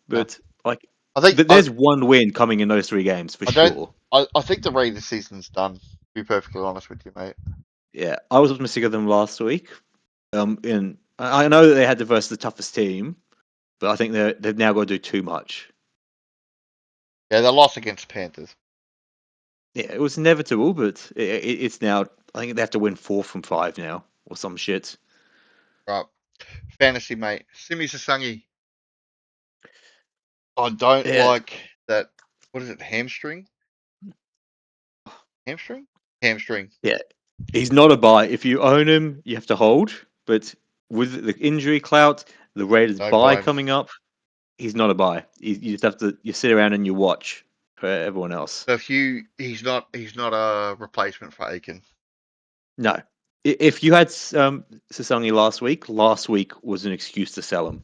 [SPEAKER 2] No,
[SPEAKER 3] but like
[SPEAKER 2] I think
[SPEAKER 3] there's one win coming in those 3 games for
[SPEAKER 2] I don't.
[SPEAKER 3] sure.
[SPEAKER 2] I think the Raiders season's done. To be perfectly honest with you, mate.
[SPEAKER 3] Yeah, I was optimistic of them last week. And I know that they had to versus the toughest team, but I think they've now got to do too much.
[SPEAKER 2] Yeah, they lost against the Panthers.
[SPEAKER 3] Yeah, it was inevitable, but it's now. I think they have to win 4 from 5 now, or some shit.
[SPEAKER 2] Right, fantasy, mate. Simi Sasangi. I don't
[SPEAKER 3] Yeah,
[SPEAKER 2] like that. What is it? Hamstring? Hamstring? Hamstring.
[SPEAKER 3] yeah. He's not a buy. If you own him, you have to hold. But with the injury clout, the Raiders
[SPEAKER 2] Don't
[SPEAKER 3] buy
[SPEAKER 2] buy him.
[SPEAKER 3] coming up, he's not a buy. You just have to sit around and you watch for everyone else.
[SPEAKER 2] So he's not a replacement for Aiken.
[SPEAKER 3] No, if you had Sasangi last week was an excuse to sell him.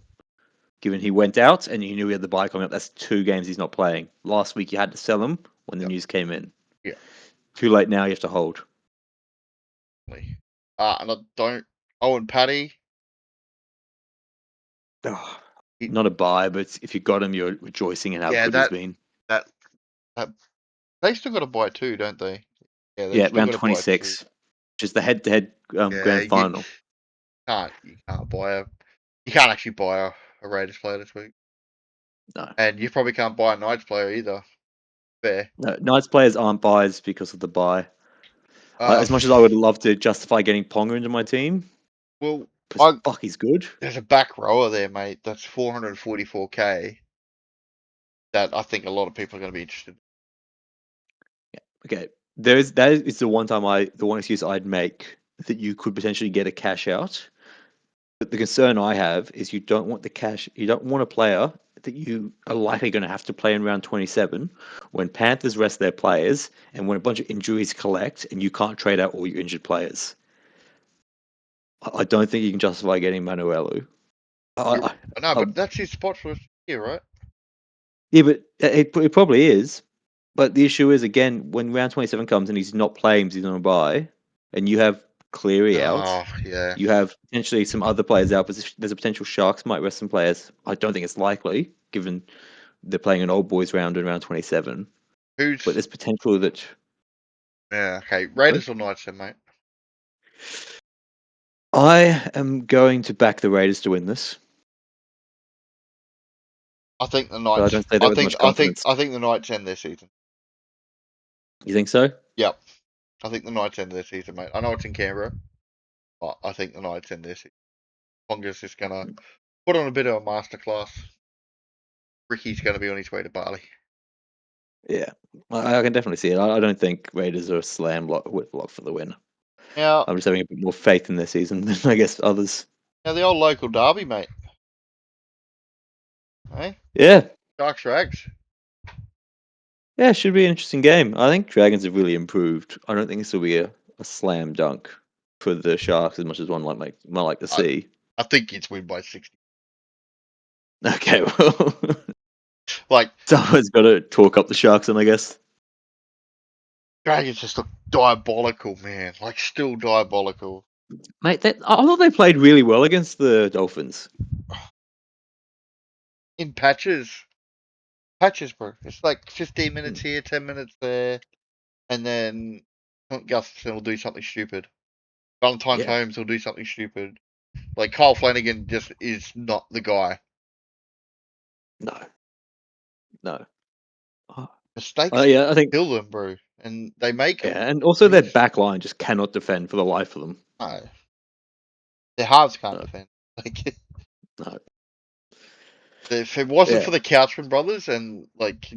[SPEAKER 3] Given he went out and you knew he had the bye coming up, that's 2 games he's not playing. Last week you had to sell him when the
[SPEAKER 2] Yep.
[SPEAKER 3] news came in.
[SPEAKER 2] Yeah.
[SPEAKER 3] Too late now. You have to hold.
[SPEAKER 2] And I don't. Owen Paddy.
[SPEAKER 3] Oh,
[SPEAKER 2] He,
[SPEAKER 3] not a buy, but if you got him, you're rejoicing in how
[SPEAKER 2] yeah,
[SPEAKER 3] good he's been.
[SPEAKER 2] that they still got to buy too, don't they? Yeah, they've
[SPEAKER 3] Yeah,
[SPEAKER 2] still
[SPEAKER 3] round
[SPEAKER 2] got to buy two.
[SPEAKER 3] 26, which is the head-to-head
[SPEAKER 2] Yeah,
[SPEAKER 3] grand final.
[SPEAKER 2] you can't actually buy a Raiders player this week,
[SPEAKER 3] No,
[SPEAKER 2] and you probably can't buy a Knights player either. Fair.
[SPEAKER 3] no, Knights players aren't buys because of the buy.
[SPEAKER 2] Uh,
[SPEAKER 3] As much as I would love to justify getting Ponga into my team,
[SPEAKER 2] well,
[SPEAKER 3] because fuck, he's good.
[SPEAKER 2] there's a back rower there, mate. That's 444k. That I think a lot of people are going to be interested.
[SPEAKER 3] Okay, that is the one excuse I'd make that you could potentially get a cash out. But the concern I have is you don't want the cash. You don't want a player that you are likely going to have to play in round 27 when Panthers rest their players and when a bunch of injuries collect and you can't trade out all your injured players. I don't think you can justify getting Manuelu.
[SPEAKER 2] No,
[SPEAKER 3] I,
[SPEAKER 2] but that's his spot for this year, right?
[SPEAKER 3] yeah, but it probably is. But the issue is, again, when round 27 comes and he's not playing, 'cause he's on a bye, and you have Cleary out,
[SPEAKER 2] Oh, yeah.
[SPEAKER 3] you have potentially some other players out, but there's a potential Sharks might rest some players. I don't think it's likely, given they're playing an old boys round in round 27. But
[SPEAKER 2] Who's?
[SPEAKER 3] there's potential that.
[SPEAKER 2] Yeah, okay. Raiders or Knights, then, mate.
[SPEAKER 3] I am going to back the Raiders to win this,
[SPEAKER 2] I think the
[SPEAKER 3] but I
[SPEAKER 2] Knights.
[SPEAKER 3] don't say that with much confidence.
[SPEAKER 2] I think the Knights end their season.
[SPEAKER 3] You think so?
[SPEAKER 2] Yep. I think the Knights end their season, mate. I know it's in Canberra, but I think the Knights end their season. Ponga's just gonna put on a bit of a masterclass. Ricky's gonna be on his way to Bali.
[SPEAKER 3] Yeah, I can definitely see it. I don't think Raiders are a slam lock for the win.
[SPEAKER 2] Now,
[SPEAKER 3] I'm just having a bit more faith in their season than I guess others.
[SPEAKER 2] the old local derby, mate. Hey,
[SPEAKER 3] Yeah,
[SPEAKER 2] Sharks Rags.
[SPEAKER 3] yeah, it should be an interesting game. I think Dragons have really improved. I don't think this will be a slam dunk. for the Sharks as much as one might like to see.
[SPEAKER 2] I think it's win by 60.
[SPEAKER 3] Okay, well,
[SPEAKER 2] Like,
[SPEAKER 3] someone's got to talk up the Sharks, then I guess.
[SPEAKER 2] Dragons just look diabolical, man. Like, still diabolical.
[SPEAKER 3] Mate, I thought they played really well against the Dolphins.
[SPEAKER 2] In patches. Patches, bro. It's like 15 minutes here, 10 minutes there. And then Gustafson will do something stupid. Valentine's
[SPEAKER 3] Yeah.
[SPEAKER 2] Holmes will do something stupid. Like, Kyle Flanagan just is not the guy.
[SPEAKER 3] No.
[SPEAKER 2] Mistakes
[SPEAKER 3] Yeah, I think.
[SPEAKER 2] kill them, bro. And they make them.
[SPEAKER 3] Yeah, and also their back line just cannot defend for the life of them.
[SPEAKER 2] No. Their halves can't
[SPEAKER 3] No.
[SPEAKER 2] defend. Like,
[SPEAKER 3] No.
[SPEAKER 2] if it wasn't
[SPEAKER 3] Yeah.
[SPEAKER 2] for the Couchman brothers and, like,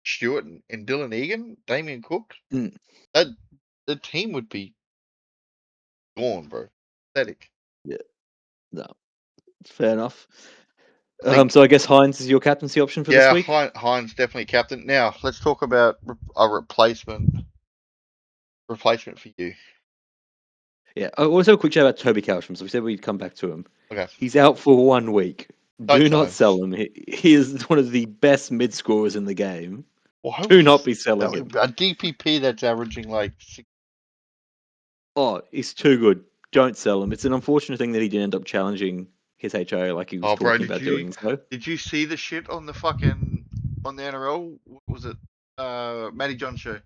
[SPEAKER 2] Stewart and Dylan Egan, Damien Cook, the team would be gone, bro. Pathetic.
[SPEAKER 3] Yeah. No. Fair enough.
[SPEAKER 2] think-
[SPEAKER 3] So I guess Hines is your captaincy option for this week?
[SPEAKER 2] Hines definitely captain. Now, let's talk about a replacement for you.
[SPEAKER 3] Yeah. Also, a quick chat about Toby Couchman. So we said we'd come back to him.
[SPEAKER 2] Okay.
[SPEAKER 3] He's out for 1 week.
[SPEAKER 2] Don't
[SPEAKER 3] Do
[SPEAKER 2] sell
[SPEAKER 3] not
[SPEAKER 2] him.
[SPEAKER 3] sell him. He is one of the best mid scorers in the game.
[SPEAKER 2] Why
[SPEAKER 3] Do
[SPEAKER 2] would
[SPEAKER 3] not
[SPEAKER 2] you-
[SPEAKER 3] be selling him.
[SPEAKER 2] A DPP that's averaging like 6.
[SPEAKER 3] Oh, he's too good. Don't sell him. It's an unfortunate thing that he didn't end up challenging his HO like he was talking about doing so.
[SPEAKER 2] Did you see the shit on the NRL? What was it? Matty John show.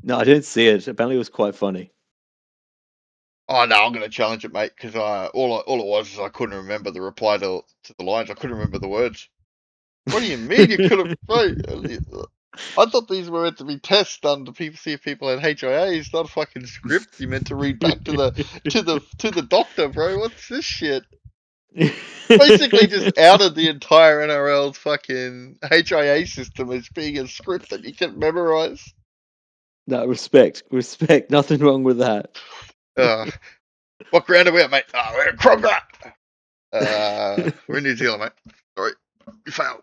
[SPEAKER 3] No, I didn't see it. Apparently, it was quite funny.
[SPEAKER 2] Oh no, I'm gonna challenge it, mate. Because all it was is I couldn't remember the reply to the lines. I couldn't remember the words. What do you mean you could have? I thought these were meant to be tests done to see if people had HIAs, not a fucking script you meant to read back to the doctor, bro. What's this shit? Basically just outed the entire NRL's fucking HIA system as being a script that you can memorize.
[SPEAKER 3] No, respect. Nothing wrong with that.
[SPEAKER 2] What ground are we at, mate? We're at Kroger. We're in New Zealand, mate. Sorry, you failed.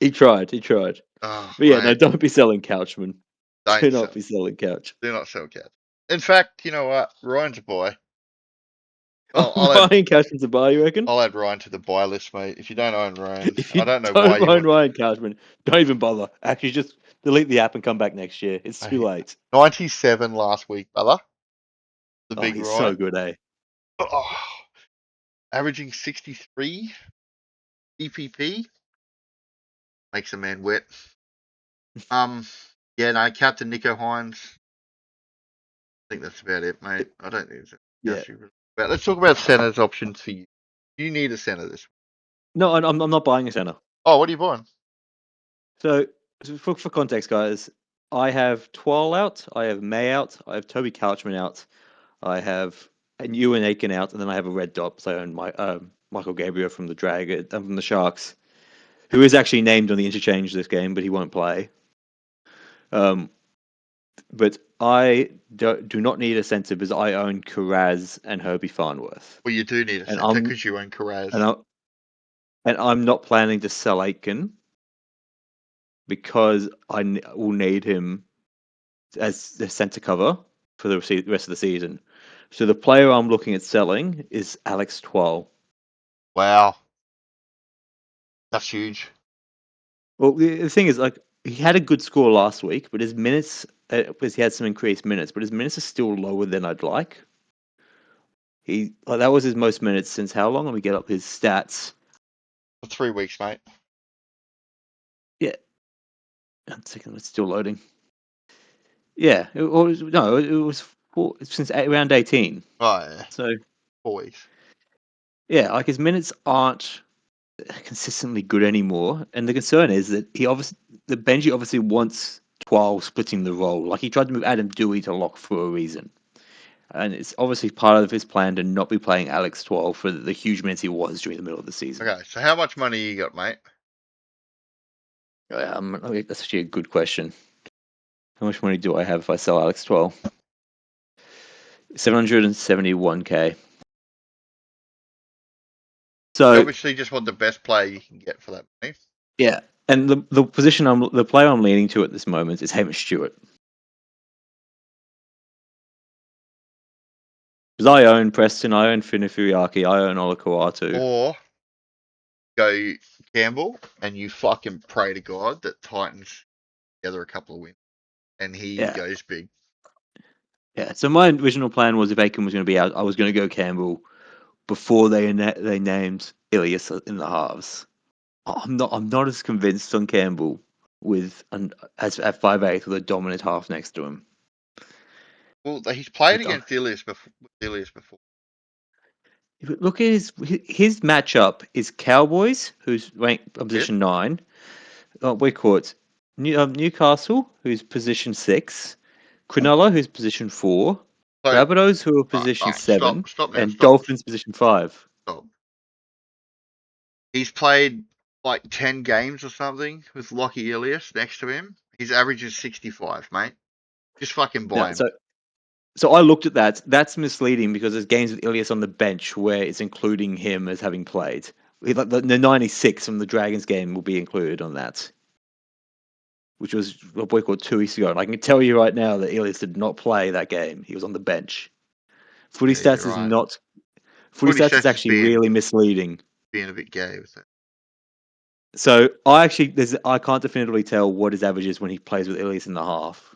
[SPEAKER 3] He tried.
[SPEAKER 2] Oh,
[SPEAKER 3] But yeah,
[SPEAKER 2] mate.
[SPEAKER 3] no, don't be selling Couchman. Do not
[SPEAKER 2] Don't
[SPEAKER 3] be selling Couch.
[SPEAKER 2] Do not sell cats. In fact, you know what? Ryan's a buy.
[SPEAKER 3] Ryan Couchman's a buy, you reckon?
[SPEAKER 2] I'll add Ryan to the buy list, mate. If you don't own Ryan,
[SPEAKER 3] If you
[SPEAKER 2] I don't know
[SPEAKER 3] don't
[SPEAKER 2] why you
[SPEAKER 3] own Ryan Couchman, don't even bother. Actually, just delete the app and come back next year. It's too late.
[SPEAKER 2] 97 last week, brother. The big
[SPEAKER 3] he's
[SPEAKER 2] Ryan.
[SPEAKER 3] so good, eh?
[SPEAKER 2] Oh, averaging 63 DPP makes a man wet. Yeah, no, Captain Nico Hines. I think that's about it, mate. I don't think there's But let's talk about centers options for you. You need a center this week.
[SPEAKER 3] No, I'm not buying a center.
[SPEAKER 2] Oh, what are you buying?
[SPEAKER 3] So for context, guys, I have Twal out, I have May out, I have Toby Couchman out, I have Ewan Aiken out, and then I have a red dot. So I own Michael Gabriel from the Sharks, who is actually named on the interchange this game, but he won't play. But I do not need a centre because I own Carraz and Herbie Farnworth.
[SPEAKER 2] Well, you do need a centre because you own Carraz.
[SPEAKER 3] And I'm not planning to sell Aitken because I will need him as the centre cover for the rest of the season. So the player I'm looking at selling is Alex Twal.
[SPEAKER 2] Wow. That's huge.
[SPEAKER 3] Well, the thing is, like, he had a good score last week, but his minutes, because he had some increased minutes, but his minutes are still lower than I'd like. That was his most minutes since how long? Let me get up his stats.
[SPEAKER 2] For 3 weeks, mate.
[SPEAKER 3] Yeah. 1 second, it's still loading. Yeah, it was since around 18.
[SPEAKER 2] Oh, yeah.
[SPEAKER 3] So
[SPEAKER 2] 4 weeks.
[SPEAKER 3] Yeah, like his minutes aren't consistently good anymore, and the concern is that Benji obviously wants Twal splitting the role. Like he tried to move Adam Dewey to lock for a reason, and it's obviously part of his plan to not be playing Alex Twal for the huge minutes he was during the middle of the season.
[SPEAKER 2] Okay, so how much money you got, mate?
[SPEAKER 3] That's actually a good question. How much money do I have if I sell Alex Twal? 771k. So
[SPEAKER 2] you obviously just want the best player you can get for that money.
[SPEAKER 3] Yeah, and the player I'm leaning to at this moment is Hamish Stewart. Because I own Preston, I own Finifuriaki, I own Olakawatu.
[SPEAKER 2] Or go Campbell and you fucking pray to God that Titans together a couple of wins and he
[SPEAKER 3] Yeah.
[SPEAKER 2] goes big.
[SPEAKER 3] Yeah, so my original plan was if Aiken was going to be out, I was going to go Campbell before they named Ilias in the halves. I'm not as convinced on Campbell as at 5'8" with a dominant half next to him.
[SPEAKER 2] Well, he's played against Ilias before.
[SPEAKER 3] If you look at his matchup is Cowboys, who's ranked position 9. We call it Newcastle, who's position 6. Cronulla, who's position 4.
[SPEAKER 2] So,
[SPEAKER 3] Rabbitohs, who are position 7.
[SPEAKER 2] Stop now.
[SPEAKER 3] And
[SPEAKER 2] Stop.
[SPEAKER 3] Dolphins, position 5.
[SPEAKER 2] Stop. He's played like 10 games or something with Lockie Ilias next to him. His average is 65, mate. Just fucking buy him.
[SPEAKER 3] So I looked at that. That's misleading because there's games with Ilias on the bench where it's including him as having played. The 96 from the Dragons game will be included on that, which was a boy called 2 weeks ago. And I can tell you right now that Ilias did not play that game. He was on the bench. Footy stats is not. Footy stats is actually really misleading.
[SPEAKER 2] Being a bit gay with it.
[SPEAKER 3] So I can't definitively tell what his average is when he plays with Ilias in the half.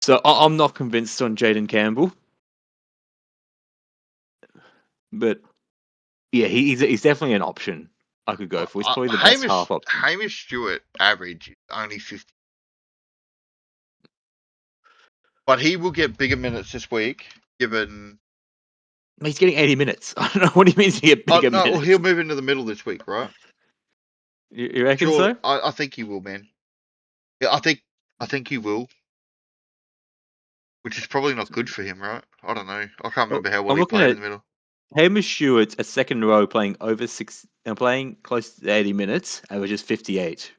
[SPEAKER 3] So I'm not convinced on Jaden Campbell, but yeah, he's definitely an option I could go for. He's probably the best half option.
[SPEAKER 2] Hamish Stewart average is only 50. But he will get bigger minutes this week, given...
[SPEAKER 3] He's getting 80 minutes. I don't know what he means to get bigger minutes.
[SPEAKER 2] Well, he'll move into the middle this week, right?
[SPEAKER 3] You reckon so?
[SPEAKER 2] I think he will, man. Yeah, I think he will. Which is probably not good for him, right? I don't know. I can't remember how well he played in the middle.
[SPEAKER 3] Hamish Stewart's a second row playing over 6 and playing close to 80 minutes, averages 58.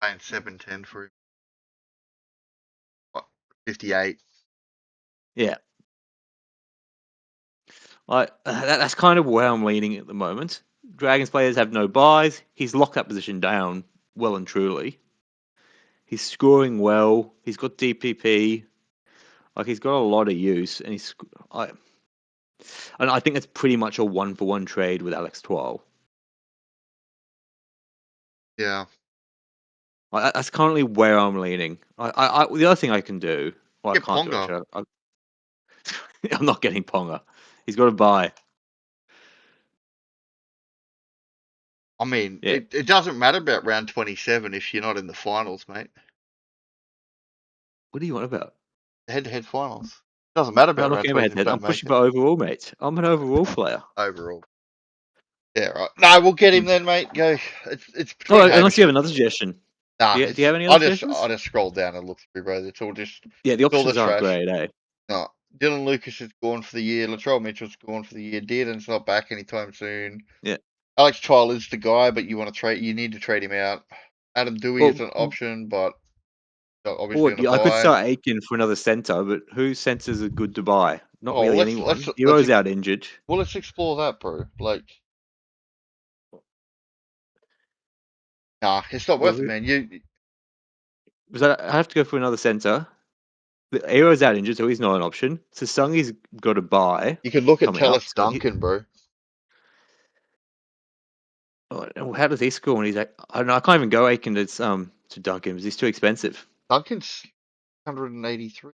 [SPEAKER 2] Playing 7-10 for him. What, 58.
[SPEAKER 3] Yeah. That's kind of where I'm leaning at the moment. Dragons players have no buys. He's locked that position down well and truly. He's scoring well. He's got DPP. Like, he's got a lot of use, and I think that's pretty much a 1-for-1 trade with Alex Twal.
[SPEAKER 2] Yeah.
[SPEAKER 3] That's currently where I'm leaning. The other thing I can do,
[SPEAKER 2] I can't
[SPEAKER 3] do actually. I'm not getting Ponga. He's got to buy.
[SPEAKER 2] I mean, it doesn't matter about round 27 if you're not in the finals, mate.
[SPEAKER 3] What do you want about?
[SPEAKER 2] Head-to-head finals. Doesn't matter about round 27.
[SPEAKER 3] I'm pushing for overall, mate. I'm an overall player.
[SPEAKER 2] Overall. Yeah, right. No, we'll get him then, mate. Go. It's.
[SPEAKER 3] Unless you have another suggestion.
[SPEAKER 2] Nah,
[SPEAKER 3] do you have any other suggestions?
[SPEAKER 2] I just scroll down and look through, bro. It's all just...
[SPEAKER 3] Yeah, the options aren't great, eh?
[SPEAKER 2] No. Dylan Lucas is gone for the year. Latrell Mitchell's gone for the year. Dearden's not back anytime soon.
[SPEAKER 3] Yeah.
[SPEAKER 2] Alex Twal is the guy, but you need to trade him out. Adam Dewey is an option, but obviously
[SPEAKER 3] I could start Aiken for another centre, but whose centres are good to buy? Not really anyone. Hero's out injured.
[SPEAKER 2] Well, let's explore that, bro. Like, nah, it's not worth it, man.
[SPEAKER 3] I have to go for another centre. The Hero's out injured, so he's not an option. Sasungi's got to buy.
[SPEAKER 2] You could look at Tellis Duncan, bro.
[SPEAKER 3] How does he score when he's like... I don't know, I can't even go Aiken to Duncan because he's too expensive.
[SPEAKER 2] Duncan's 183.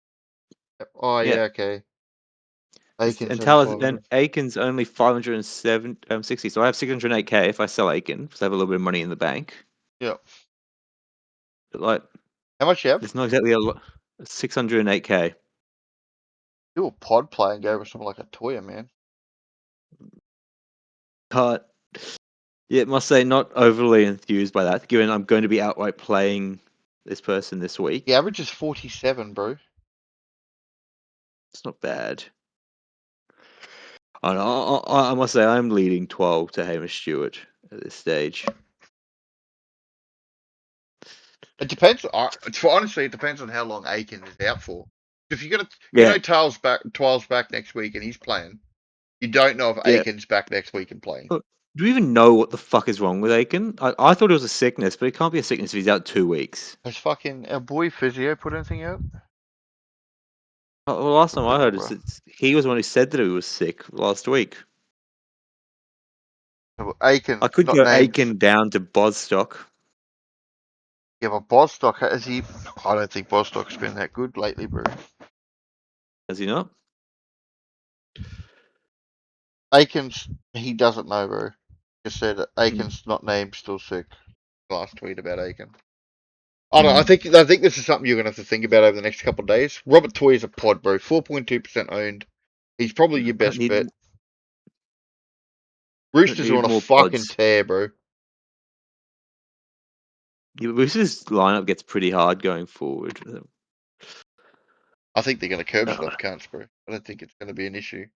[SPEAKER 2] Oh, yeah, okay.
[SPEAKER 3] Aiken's only 560, so I have 608k if I sell Aiken because I have a little bit of money in the bank.
[SPEAKER 2] Yeah.
[SPEAKER 3] But like,
[SPEAKER 2] how much you have?
[SPEAKER 3] It's not exactly a lot. 608k.
[SPEAKER 2] Do a pod play and go with something like a Toya, man.
[SPEAKER 3] Yeah, must say not overly enthused by that, given I'm going to be outright playing this person this week.
[SPEAKER 2] The average is 47, bro.
[SPEAKER 3] It's not bad. I must say I'm leading 12 to Hamish Stewart at this stage.
[SPEAKER 2] It depends. Honestly, it depends on how long Aiken is out for. If you're gonna, Twal's back next week and he's playing. You don't know if Aiken's back next week and playing.
[SPEAKER 3] Do we even know what the fuck is wrong with Aiken? I thought it was a sickness, but it can't be a sickness if he's out 2 weeks.
[SPEAKER 2] Has fucking our boy Physio put anything out?
[SPEAKER 3] Well, last time I heard
[SPEAKER 2] Bro.
[SPEAKER 3] he was the one who said that he was sick last week.
[SPEAKER 2] Aiken's
[SPEAKER 3] I could
[SPEAKER 2] not
[SPEAKER 3] go
[SPEAKER 2] named.
[SPEAKER 3] Aiken down to Bostock.
[SPEAKER 2] Yeah, but Bostock, has he? I don't think Bostock's been that good lately, bro.
[SPEAKER 3] Has he not?
[SPEAKER 2] Aiken's, he doesn't know, bro. Just said that Aiken's not named, still sick. Last tweet about Aiken. I don't know, I think this is something you're gonna have to think about over the next couple of days. Robert Toy is a pod, bro. 4.2% owned. He's probably your
[SPEAKER 3] I
[SPEAKER 2] best
[SPEAKER 3] need,
[SPEAKER 2] bet.
[SPEAKER 3] I
[SPEAKER 2] Roosters are
[SPEAKER 3] need
[SPEAKER 2] on a
[SPEAKER 3] more
[SPEAKER 2] fucking
[SPEAKER 3] pods.
[SPEAKER 2] tear, bro.
[SPEAKER 3] Roosters' lineup gets pretty hard going forward.
[SPEAKER 2] I think they're gonna curb
[SPEAKER 3] Uh,
[SPEAKER 2] stuff cunts, bro. I don't think it's gonna be an issue.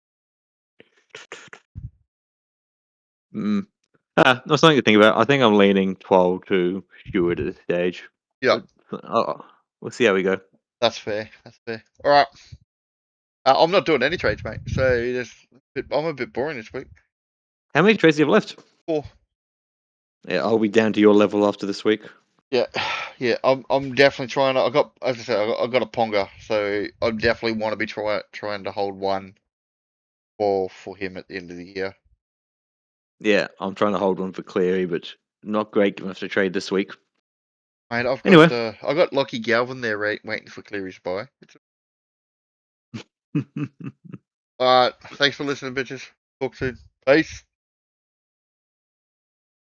[SPEAKER 3] That's something to think about. I think I'm leaning 12 to Stewart at this stage.
[SPEAKER 2] Yeah,
[SPEAKER 3] We'll see how we go.
[SPEAKER 2] that's fair. That's fair. All right. I'm not doing any trades, mate. So I'm a bit boring this week.
[SPEAKER 3] How many trades do you have left?
[SPEAKER 2] 4.
[SPEAKER 3] Yeah, I'll be down to your level after this week.
[SPEAKER 2] Yeah, yeah. I'm definitely trying to. I got, as I said, I got a Ponga, so I definitely want to be trying to hold one for him at the end of the year.
[SPEAKER 3] Yeah, I'm trying to hold one for Cleary, but not great given I have to trade this week.
[SPEAKER 2] Mate,
[SPEAKER 3] Anyway.
[SPEAKER 2] I got Lockie Galvin there waiting for Cleary's buy. Alright, thanks for listening, bitches. Talk soon. Peace.